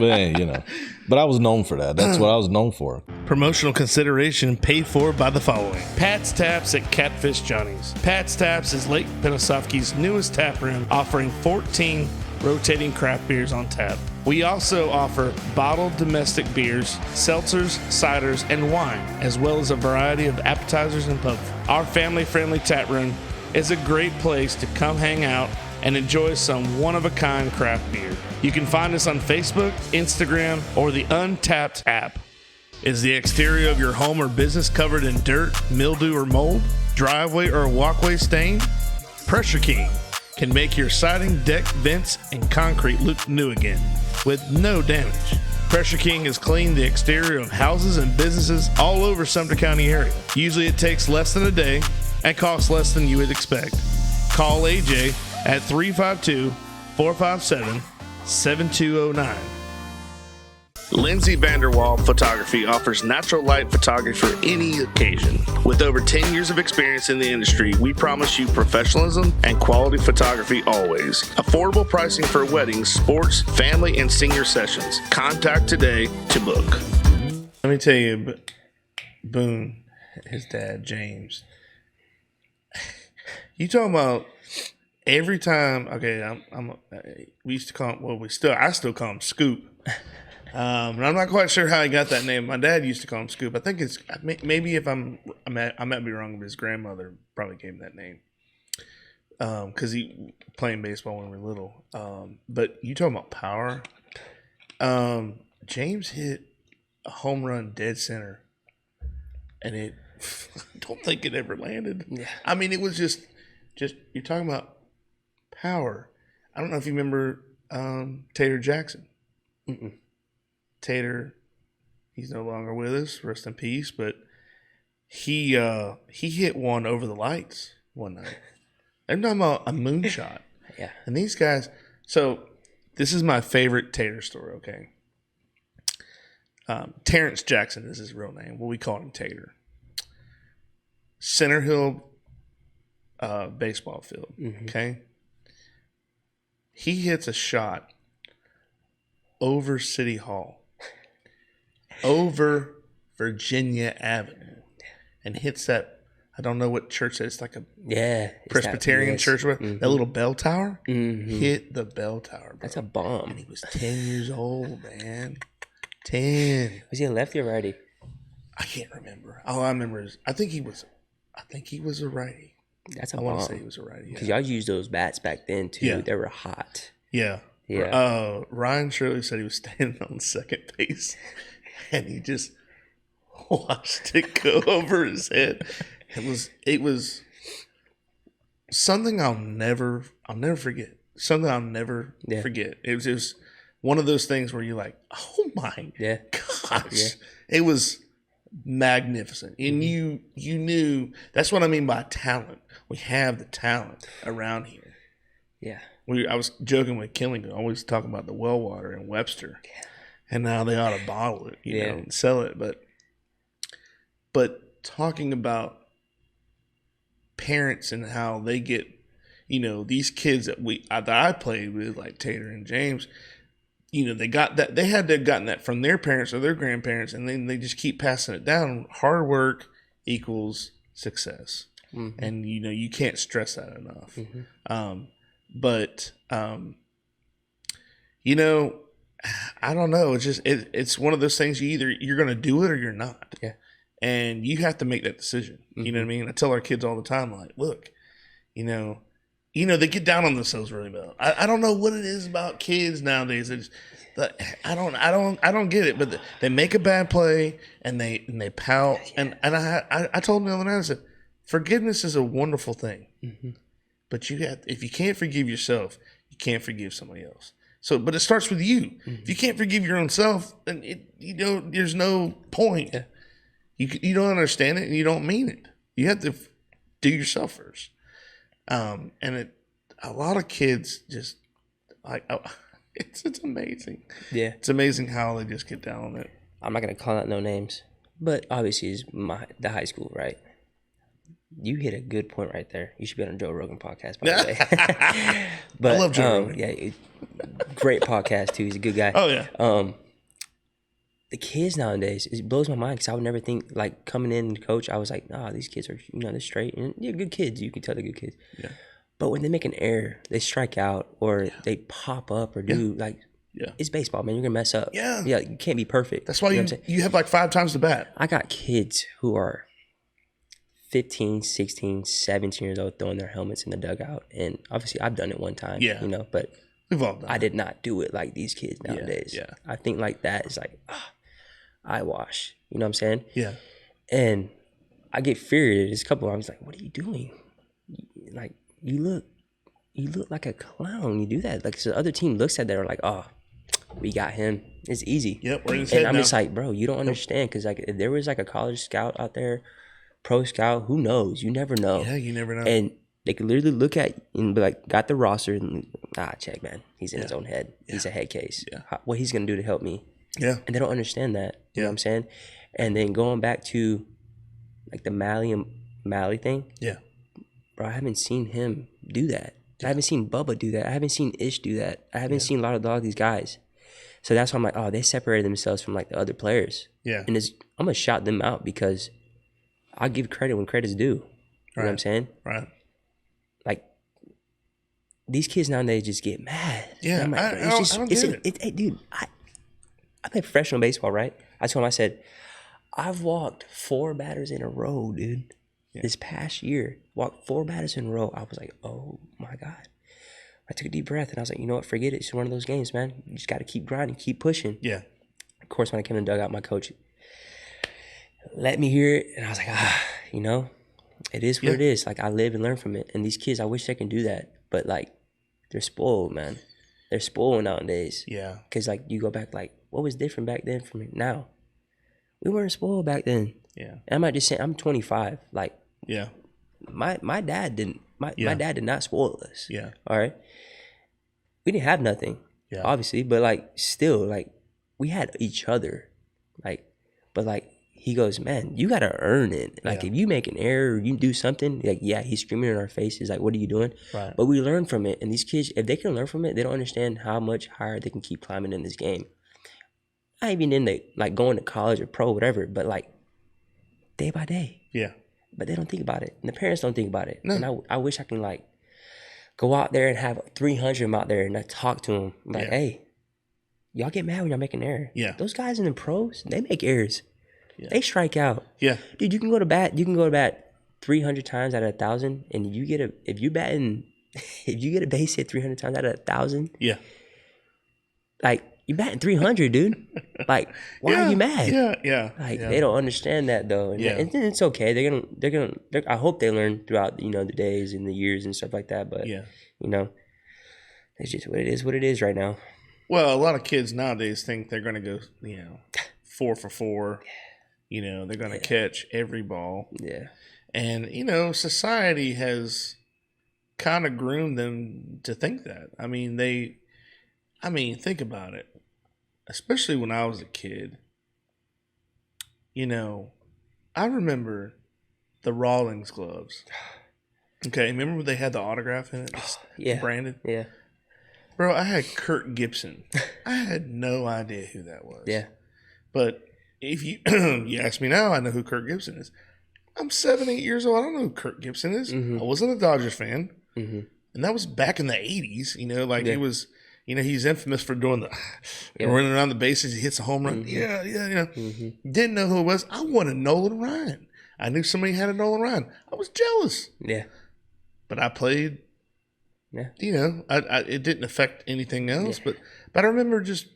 but I was known for that. That's what I was known for.
Promotional consideration paid for by the following: Pat's Taps at Catfish Johnny's. Pat's Taps is Lake Pennsaukena's newest tap room, offering 14 rotating craft beers on tap. We also offer bottled domestic beers, seltzers, ciders, and wine, as well as a variety of appetizers and pub. Our family-friendly tap room is a great place to come hang out and enjoy some one-of-a-kind craft beer. You can find us on Facebook, Instagram, or the Untapped app. Is the exterior of your home or business covered in dirt, mildew, or mold? Driveway or walkway stained? Pressure King can make your siding, deck, vents, and concrete look new again with no damage. Pressure King has cleaned the exterior of houses and businesses all over Sumter County area. Usually it takes less than a day and costs less than you would expect. Call AJ at 352-457-7209. Lindsay Vanderwall Photography offers natural light photography for any occasion. With over 10 years of experience in the industry, we promise you professionalism and quality photography always. Affordable pricing for weddings, sports, family, and senior sessions. Contact today to book. Let me tell you, Boone, his dad, James, you talking about every time? Okay, we used to call him. I still call him Scoop. And I'm not quite sure how he got that name. My dad used to call him Scoop. I think it's maybe if I might be wrong, but his grandmother probably gave him that name because he playing baseball when we were little. But you talking about power? James hit a home run dead center, and I don't think it ever landed. Yeah. I mean, it was just you're talking about power. I don't know if you remember Tater Jackson.
Mm-mm.
Tater, he's no longer with us. Rest in peace. But he hit one over the lights one night. I'm talking about a moonshot.
Yeah.
And these guys. So this is my favorite Tater story. Okay. Terrence Jackson is his real name. Well, we call him Tater. Center Hill baseball field.
Mm-hmm.
Okay. He hits a shot over City Hall, over Virginia Avenue, and hits that. I don't know what church that is. It's like a Presbyterian church.
Mm-hmm.
That little bell tower.
Mm-hmm.
Hit the bell tower, bro.
That's a bomb.
And he was 10 years old, man. 10.
Was he a lefty or righty?
I can't remember. All I remember is I think he was a righty.
That's a
I
bomb.
want to say he was a righty.
Because y'all used those bats back then too.
Yeah.
They were hot.
Yeah.
Yeah.
Ryan Shirley said he was standing on second base, and he just watched it go over his head. It was something I'll never forget. Something I'll never forget. It was one of those things where you're like, oh my gosh.
Yeah.
It was magnificent. And you knew, that's what I mean by talent. We have the talent around here.
Yeah.
I was joking with Killing, always talking about the well water in Webster. Yeah. And now they ought to bottle it, you know, and sell it. But talking about parents and how they get, you know, these kids that I played with, like Tater and James, you know, they got that. They had to have gotten that from their parents or their grandparents, and then they just keep passing it down. Hard work equals success, and you know you can't stress that enough. But you know, I don't know. It's just it's one of those things. You're going to do it or you're not.
Yeah.
And you have to make that decision. You know what I mean? I tell our kids all the time, like, look, you know, they get down on themselves really well. I don't know what it is about kids nowadays. I don't get it. But they make a bad play and they pout. And I told them the other night, I said, forgiveness is a wonderful thing. But if you can't forgive yourself, you can't forgive somebody else. So, but it starts with you. If you can't forgive your own self, then there's no point. Yeah. You don't understand it and you don't mean it. You have to do yourself first. And a lot of kids just like, it's amazing.
Yeah.
It's amazing how they just get down on it.
I'm not going to call out no names, but obviously it's the high school, right? You hit a good point right there. You should be on a Joe Rogan podcast, by the way. But,
I love Joe Rogan.
Yeah, great podcast too. He's a good guy.
Oh yeah.
The kids nowadays, it blows my mind because I would never think, like, coming in to coach, I was like, these kids are, they're straight. And they're good kids. You can tell they're good kids.
Yeah.
But when they make an error, they strike out or they pop up or do, it's baseball, man. You're going to mess up.
Yeah.
Yeah, you can't be perfect.
That's why you have like 5 times the bat.
I got kids who are 15, 16, 17 years old throwing their helmets in the dugout. And obviously I've done it one time, but
we've all done
I did not do it like these kids nowadays.
Yeah.
I think like that is like, eyewash. You know what I'm saying?
Yeah.
And I get furious. There's a couple of times like, what are you doing? Like, you look like a clown. You do that. Like, so the other team looks at that and like, oh, we got him. It's easy.
Yep. We're in his
and
head
I'm
now.
just like, bro, you don't understand. Because like, if there was like a college scout out there, pro scout, who knows? You never know.
Yeah, you never know.
And they could literally look at and be like, got the roster and check, man. He's in his own head. Yeah. He's a head case.
Yeah.
What he's gonna do to help me.
Yeah.
And they don't understand that. You know what I'm saying? And then going back to like the Mally thing.
Yeah.
Bro, I haven't seen him do that. I haven't seen Bubba do that. I haven't seen Ish do that. I haven't seen a lot of these guys. So that's why I'm like, they separated themselves from like the other players.
Yeah.
And I'm gonna shout them out because I give credit when credit's due. You know what I'm saying?
Right.
Like, these kids nowadays just get mad.
Yeah,
like,
I don't get it.
Hey, dude, I play professional baseball, right? I told him, I said, I've walked 4 batters in a row, dude. This past year, walked 4 batters in a row. I was like, oh my God. I took a deep breath and I was like, you know what? Forget it. It's one of those games, man. You just got to keep grinding, keep pushing.
Yeah.
Of course, when I came in the dugout, my coach let me hear it. And I was like, it is what it is. Like, I live and learn from it. And these kids, I wish they can do that. But like, they're spoiled, man. They're spoiled nowadays.
Yeah.
Because, like, you go back, like, what was different back then from now? We weren't spoiled back then.
Yeah.
And I'm not just saying, I'm 25. Like,
Yeah.
my dad didn't, my
Yeah.
dad did not spoil us.
Yeah.
All right? We didn't have nothing, obviously, but, like, still, like, we had each other. Like, but, like, he goes, man, you got to earn it. Like, if you make an error or you do something, like, yeah, he's screaming in our faces, like, what are you doing?
Right.
But we learn from it. And these kids, if they can learn from it, they don't understand how much higher they can keep climbing in this game. Not even in the, like, going to college or pro, whatever, but, like, day by day.
Yeah.
But they don't think about it. And the parents don't think about it.
No.
And I wish I can, like, go out there and have 300 of them out there and I talk to them. Like, hey, y'all get mad when y'all make an error.
Yeah.
Those guys in the pros, they make errors.
Yeah.
They strike out.
Yeah.
Dude, you can go to bat 300 times out of 1,000, and if you get a base hit 300 times out of 1,000,
Yeah.
like, you batting 300, dude. Like, why are you mad?
Yeah. Yeah.
Like, they don't understand that, though. And, and it's okay. They're gonna. I hope they learn throughout, the days and the years and stuff like that. But it's just what it is right now.
Well, a lot of kids nowadays think they're going to go, 4 for 4. They're going to catch every ball.
Yeah.
And, society has kind of groomed them to think that. I mean, think about it. Especially when I was a kid. I remember the Rawlings gloves. Okay, remember when they had the autograph in it? Branded?
Yeah.
Bro, I had Kirk Gibson. I had no idea who that was.
Yeah.
But if you you ask me now, I know who Kirk Gibson is. I'm 7, 8 years old. I don't know who Kirk Gibson is.
Mm-hmm.
I wasn't a Dodgers fan.
Mm-hmm.
And that was back in the 80s. He was, he's infamous for doing the running around the bases. He hits a home run.
Mm-hmm.
Mm-hmm. Didn't know who it was. I wanted Nolan Ryan. I knew somebody had a Nolan Ryan. I was jealous.
Yeah.
But I played.
Yeah.
It didn't affect anything else. But I remember just,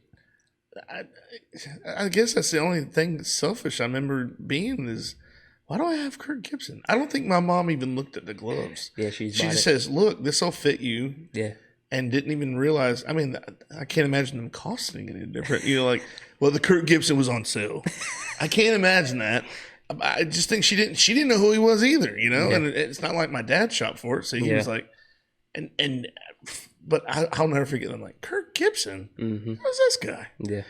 I guess that's the only thing that's selfish I remember being is, why do I have Kirk Gibson? I don't think my mom even looked at the gloves.
Yeah, she
just says, look, this will fit you.
Yeah.
And didn't even realize, I can't imagine them costing any different. Well, the Kirk Gibson was on sale. I can't imagine that. I just think she didn't know who he was either, and it's not like my dad shopped for it. So he was like, but I'll never forget. I'm like, Kirk Gibson?
Mm-hmm.
Who's this guy?
Yeah.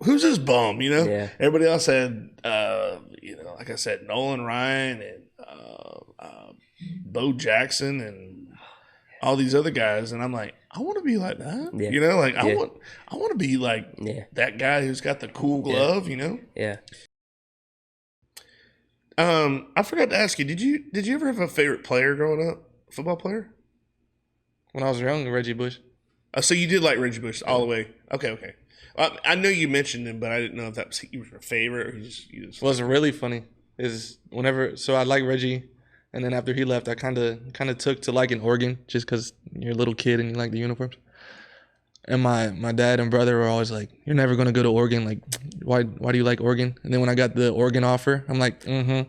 Who's this bum?
Yeah.
Everybody else had, like I said, Nolan Ryan and Bo Jackson and all these other guys. And I'm like, I want to be like that. Yeah. I want to be like that guy who's got the cool glove,
Yeah.
I forgot to ask you, did you ever have a favorite player growing up? Football player?
When I was young, Reggie Bush.
So you did like Reggie Bush all the way. Okay. I know you mentioned him, but I didn't know if that was your favorite or you just
What's really funny is so I like Reggie, and then after he left, I kind of took to liking Oregon just because you're a little kid and you like the uniforms. And my dad and brother were always like, "You're never gonna go to Oregon. Like, why do you like Oregon?" And then when I got the Oregon offer, I'm like, It's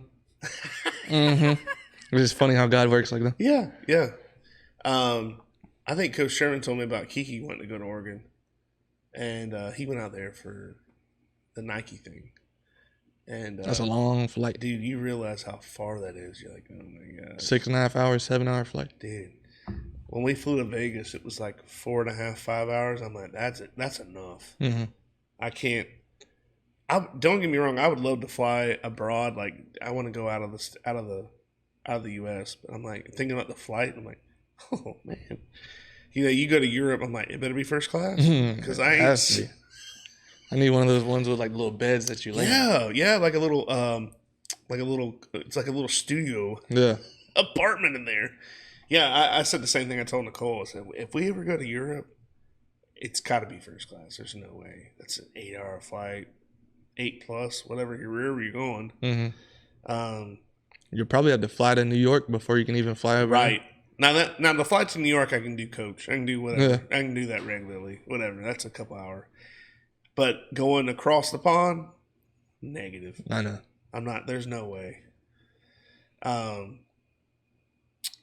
just funny how God works like that.
Yeah. I think Coach Sherman told me about Kiki wanting to go to Oregon, and he went out there for the Nike thing. And
that's a long flight,
dude. You realize how far that is? You're like, oh my god,
6.5 hours, 7-hour flight,
dude. When we flew to Vegas, it was like 4.5, 5 hours. I'm like, that's enough.
Mm-hmm.
I can't. Don't get me wrong. I would love to fly abroad. Like, I want to go out of the U.S. But I'm like thinking about the flight. I'm like, oh man, you go to Europe. I'm like, it better be first class because I need one of those ones with like little beds that you lay on. Yeah, like a little, it's like a little studio apartment in there. Yeah, I said the same thing I told Nicole. I said, if we ever go to Europe, it's got to be first class. There's no way. That's an 8-hour flight, 8+, wherever you're going.
Mm-hmm. You'll probably have to fly to New York before you can even fly over.
Right. Now the flight to New York, I can do coach. I can do whatever. Yeah. I can do that regularly. Whatever. That's a couple hours. But going across the pond, negative.
I know.
I'm not. There's no way.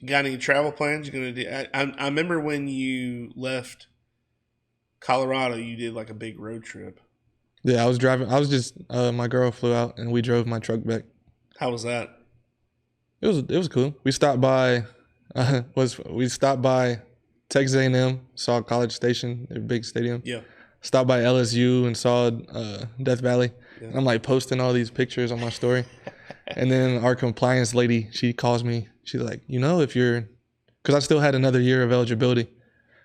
got any travel plans you're gonna do? I remember when you left Colorado, you did like a big road trip.
Yeah, I was driving. I was just my girl flew out and we drove my truck back.
How was that?
It was cool. We stopped by Texas A&M, saw College Station, their big stadium.
Yeah.
Stopped by LSU and saw Death Valley. Yeah. And I'm like posting all these pictures on my story. And then our compliance lady, she calls me. She's like, if you're, because I still had another year of eligibility.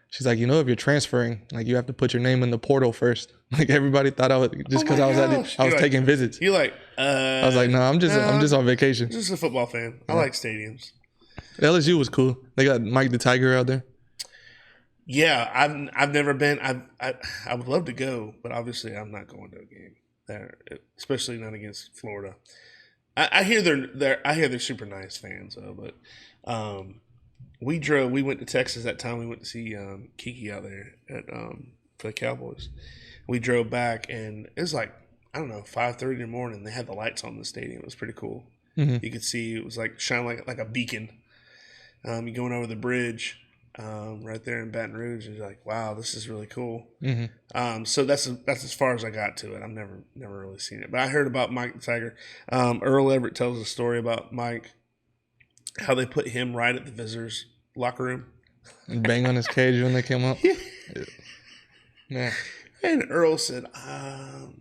She's like, if you're transferring, like you have to put your name in the portal first. Like everybody thought I was just because I was taking visits.
You're like,
I was like, no, I'm just on vacation.
Just a football fan. I like stadiums.
LSU was cool. They got Mike the Tiger out there.
Yeah, I've never been. I would love to go, but obviously I'm not going to a game there, especially not against Florida. I hear they're super nice fans though, but we went to Texas that time. We went to see Kiki out there for the Cowboys. We drove back and it was like, I don't know, 5:30 in the morning. They had the lights on in the stadium. It was pretty cool. Mm-hmm. You could see it was like shining like a beacon. You're going over the bridge right there in Baton Rouge. And you're like, wow, this is really cool. Mm-hmm. So that's as far as I got to it. I've never really seen it. But I heard about Mike the Tiger. Earl Everett tells a story about Mike, how they put him right at the visitors' locker room.
And bang on his cage when they came up. Yeah.
And Earl said, that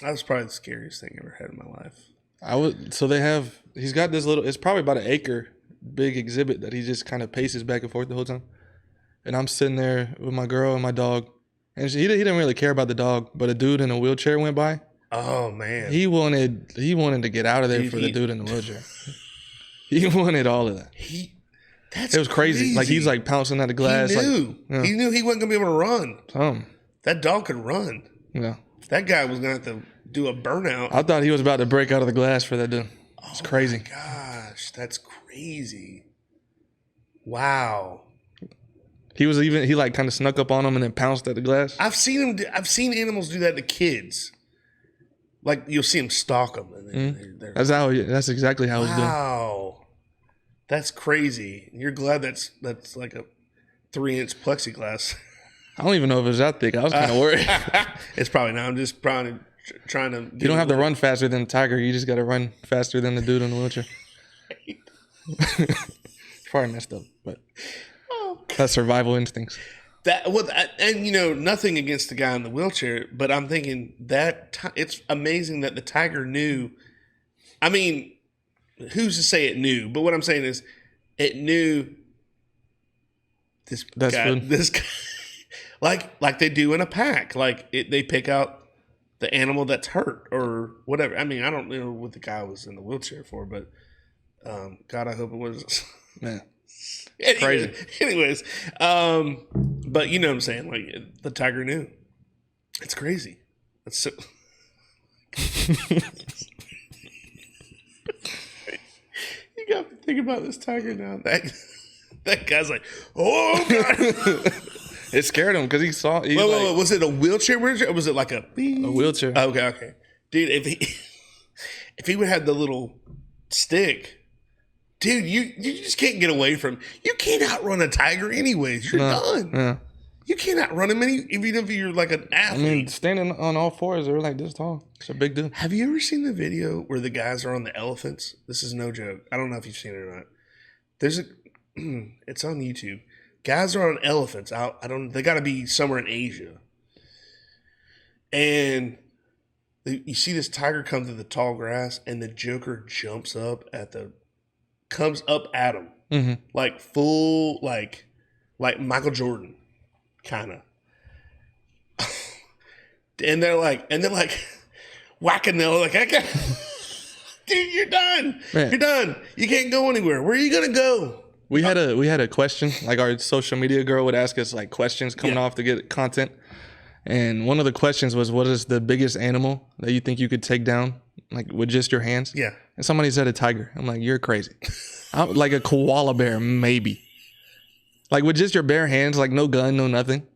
was probably the scariest thing I ever had in my life. He's got this little, it's probably about an acre big exhibit that he just kind of paces back and forth the whole time. And I'm sitting there with my girl and my dog. And he didn't really care about the dog, but a dude in a wheelchair went by. Oh, man.
He wanted to get out of there for the dude in the wheelchair. He wanted all of that. It was crazy. Like he's like pouncing at the glass.
He knew he wasn't gonna be able to run. That dog could run.
Yeah.
That guy was gonna have to do a burnout.
I thought he was about to break out of the glass for that dude. It's crazy.
Oh my gosh, that's crazy. Wow.
He like kind of snuck up on him and then pounced at the glass.
I've seen animals do that to kids. Like you'll see them stalk them. And
that's exactly how he was doing.
Wow. That's crazy. You're glad that's like a 3-inch plexiglass.
I don't even know if it was that thick. I was kind of worried.
It's probably not. I'm just trying to.
You don't have to run faster than the tiger. You just got to run faster than the dude in the wheelchair. Probably messed up, but that's survival instincts.
Nothing against the guy in the wheelchair, but I'm thinking that it's amazing that the tiger knew. I mean, who's to say it knew? But what I'm saying is, it knew this guy, like they do in a pack. Like they pick out the animal that's hurt or whatever. I mean, I don't know what the guy was in the wheelchair for, but God, I hope it was.
Man,
crazy. Anyways, but you know what I'm saying? Like the tiger knew. It's crazy. That's so. You got me thinking about this tiger now. That guy's like, oh God.
It scared him because he saw.
Wait, was it a wheelchair? Or was it like a
wheelchair?
Okay, dude. If he would have the little stick, dude, you just can't get away from. You can't outrun a tiger, anyways. You're done. Yeah. You can't outrun him even if you're like an athlete. I mean,
standing on all fours, they're like this tall. It's a big dude.
Have you ever seen the video where the guys are on the elephants? This is no joke. I don't know if you've seen it or not. It's on YouTube. Guys are on elephants. They got to be somewhere in Asia. And you see this tiger come through the tall grass, and the Joker comes up at him. Mm-hmm. Like full, like Michael Jordan, kind of. and they're like whacking them like, dude, you're done. Man. You're done. You can't go anywhere. Where are you gonna go?
We had a question, like our social media girl would ask us like questions coming off to get content. And one of the questions was, what is the biggest animal that you think you could take down, like with just your hands?
Yeah.
And somebody said a tiger. I'm like, you're crazy. Like a koala bear, maybe. Like with just your bare hands, like no gun, no nothing.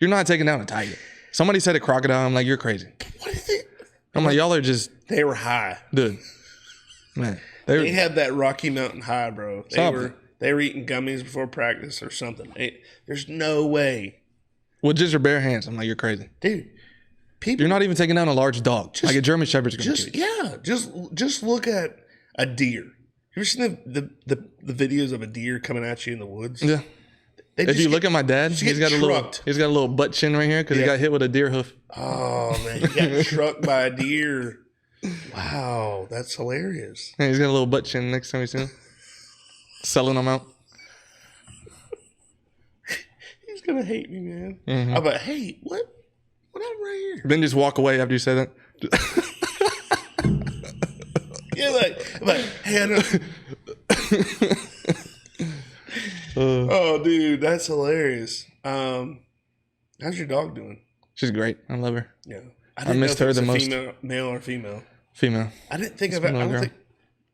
You're not taking down a tiger. Somebody said a crocodile. I'm like, you're crazy.
What do you think?
I'm like, y'all are just.
They were high.
Dude. Man,
they had that Rocky Mountain High, bro. They were eating gummies before practice or something. There's no way.
With just your bare hands. I'm like, you're crazy.
Dude,
you're not even taking down a large dog. Like a German Shepherd's going to kill you.
Yeah, just look at a deer. You ever seen the videos of a deer coming at you in the woods?
Yeah. If you look at my dad, he's got a little butt chin right here because he got hit with a deer hoof.
Oh man, he got struck by a deer. Wow, that's hilarious.
Yeah, he's got a little butt chin next time you see him. Selling them out.
He's gonna hate me, man. Mm-hmm. I'm like, hey, what happened right here?
Then just walk away after you say that.
Yeah, like, hey, I know. Oh, dude, that's hilarious. How's your dog doing?
She's great. I love her.
Yeah,
I missed her the most.
Male or female?
Female.
I didn't think of it.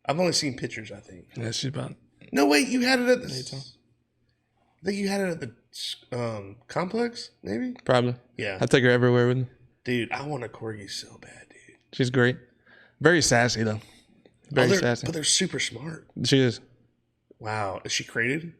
I've only seen pictures. I think.
Yeah, she's about.
No, wait, you had it at the. I think you had it at the complex, maybe.
Probably.
Yeah.
I take her everywhere with me.
Dude, I want a corgi so bad, dude.
She's great. Very sassy though. Very sassy.
But they're super smart.
She is.
Wow. Is she crated?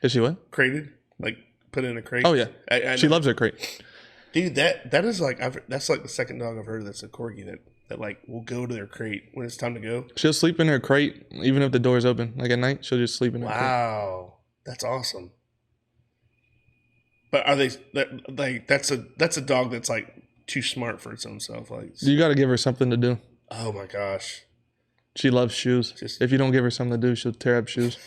Is she what?
Crated? Like put in a crate?
Oh yeah. She loves her crate.
Dude, that is like that's like the second dog I've heard that's a corgi that like will go to their crate when it's time to go.
She'll sleep in her crate even if the door's open. Like at night, she'll just sleep in her crate.
Wow. That's awesome. But are they like that's a dog that's like too smart for its own self? Like
you got to give her something to do.
Oh my gosh.
She loves shoes. If you don't give her something to do, she'll tear up shoes.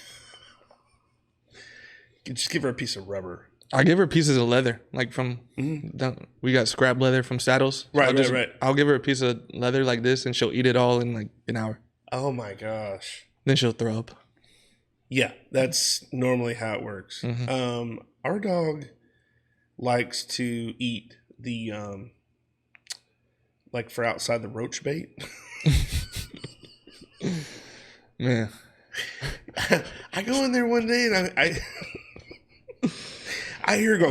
Just give her a piece of rubber.
I give her pieces of leather, like from we got scrap leather from saddles.
Right.
I'll give her a piece of leather like this, and she'll eat it all in like an hour.
Oh my gosh!
Then she'll throw up.
Yeah, that's normally how it works. Mm-hmm. Our dog likes to eat the like for outside the roach bait.
Man,
I go in there one day and I hear her go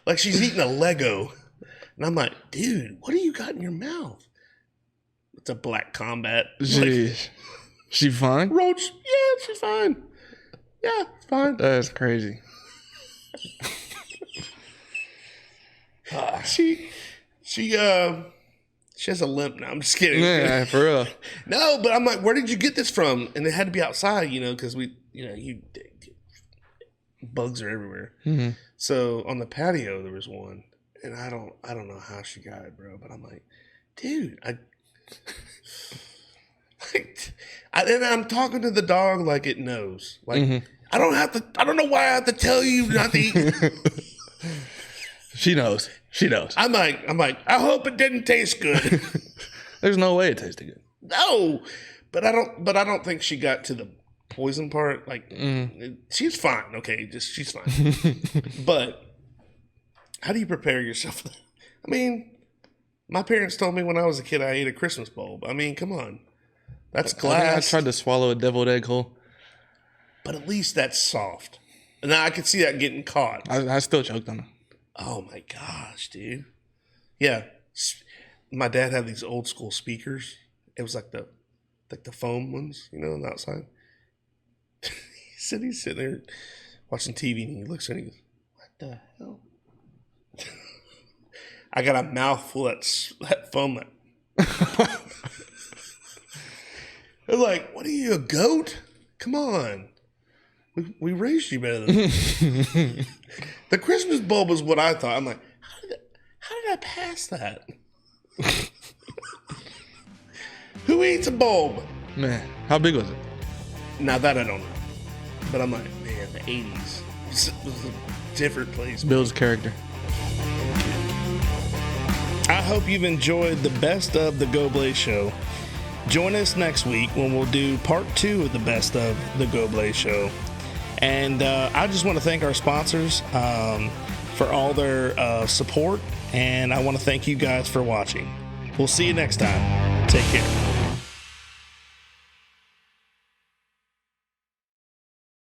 like she's eating a Lego, and I'm like, dude, what do you got in your mouth? It's a black combat.
She fine?
Roach? Yeah, she's fine. Yeah, it's fine.
That's crazy.
She has a limp now. I'm just kidding.
Yeah, for real.
No, but I'm like, where did you get this from? And it had to be outside, because bugs are everywhere. Mm-hmm. So on the patio there was one, and I don't know how she got it, bro. But I'm like, dude, and I'm talking to the dog like it knows. Like mm-hmm. I don't know why I have to tell you not to eat.
She knows. I'm
like, I hope it didn't taste good.
There's no way it tasted good.
No, but I don't think she got to the poison part. Like she's fine. Okay, she's fine. But how do you prepare yourself? I mean, my parents told me when I was a kid I ate a Christmas bulb. I mean, come on, that's glass.
I tried to swallow a deviled egg whole,
but at least that's soft. And I could see that getting caught.
I still choked on it.
Oh my gosh, dude. Yeah. My dad had these old school speakers. It was like the foam ones, on the outside. He said he's sitting there watching TV and he looks at it and he goes, what the hell? I got a mouthful of that foam. I was like, what are you, a goat? Come on. We raised you better than this. The Christmas bulb was what I thought. I'm like, how did I pass that? Who eats a bulb?
Man, how big was it?
Now that I don't know. But I'm like, man, the 80s was a different place.
Builds character.
I hope you've enjoyed the best of the Goblay Show. Join us next week when we'll do part 2 of the best of the Goblay Show. And I just want to thank our sponsors for all their support. And I want to thank you guys for watching. We'll see you next time. Take care.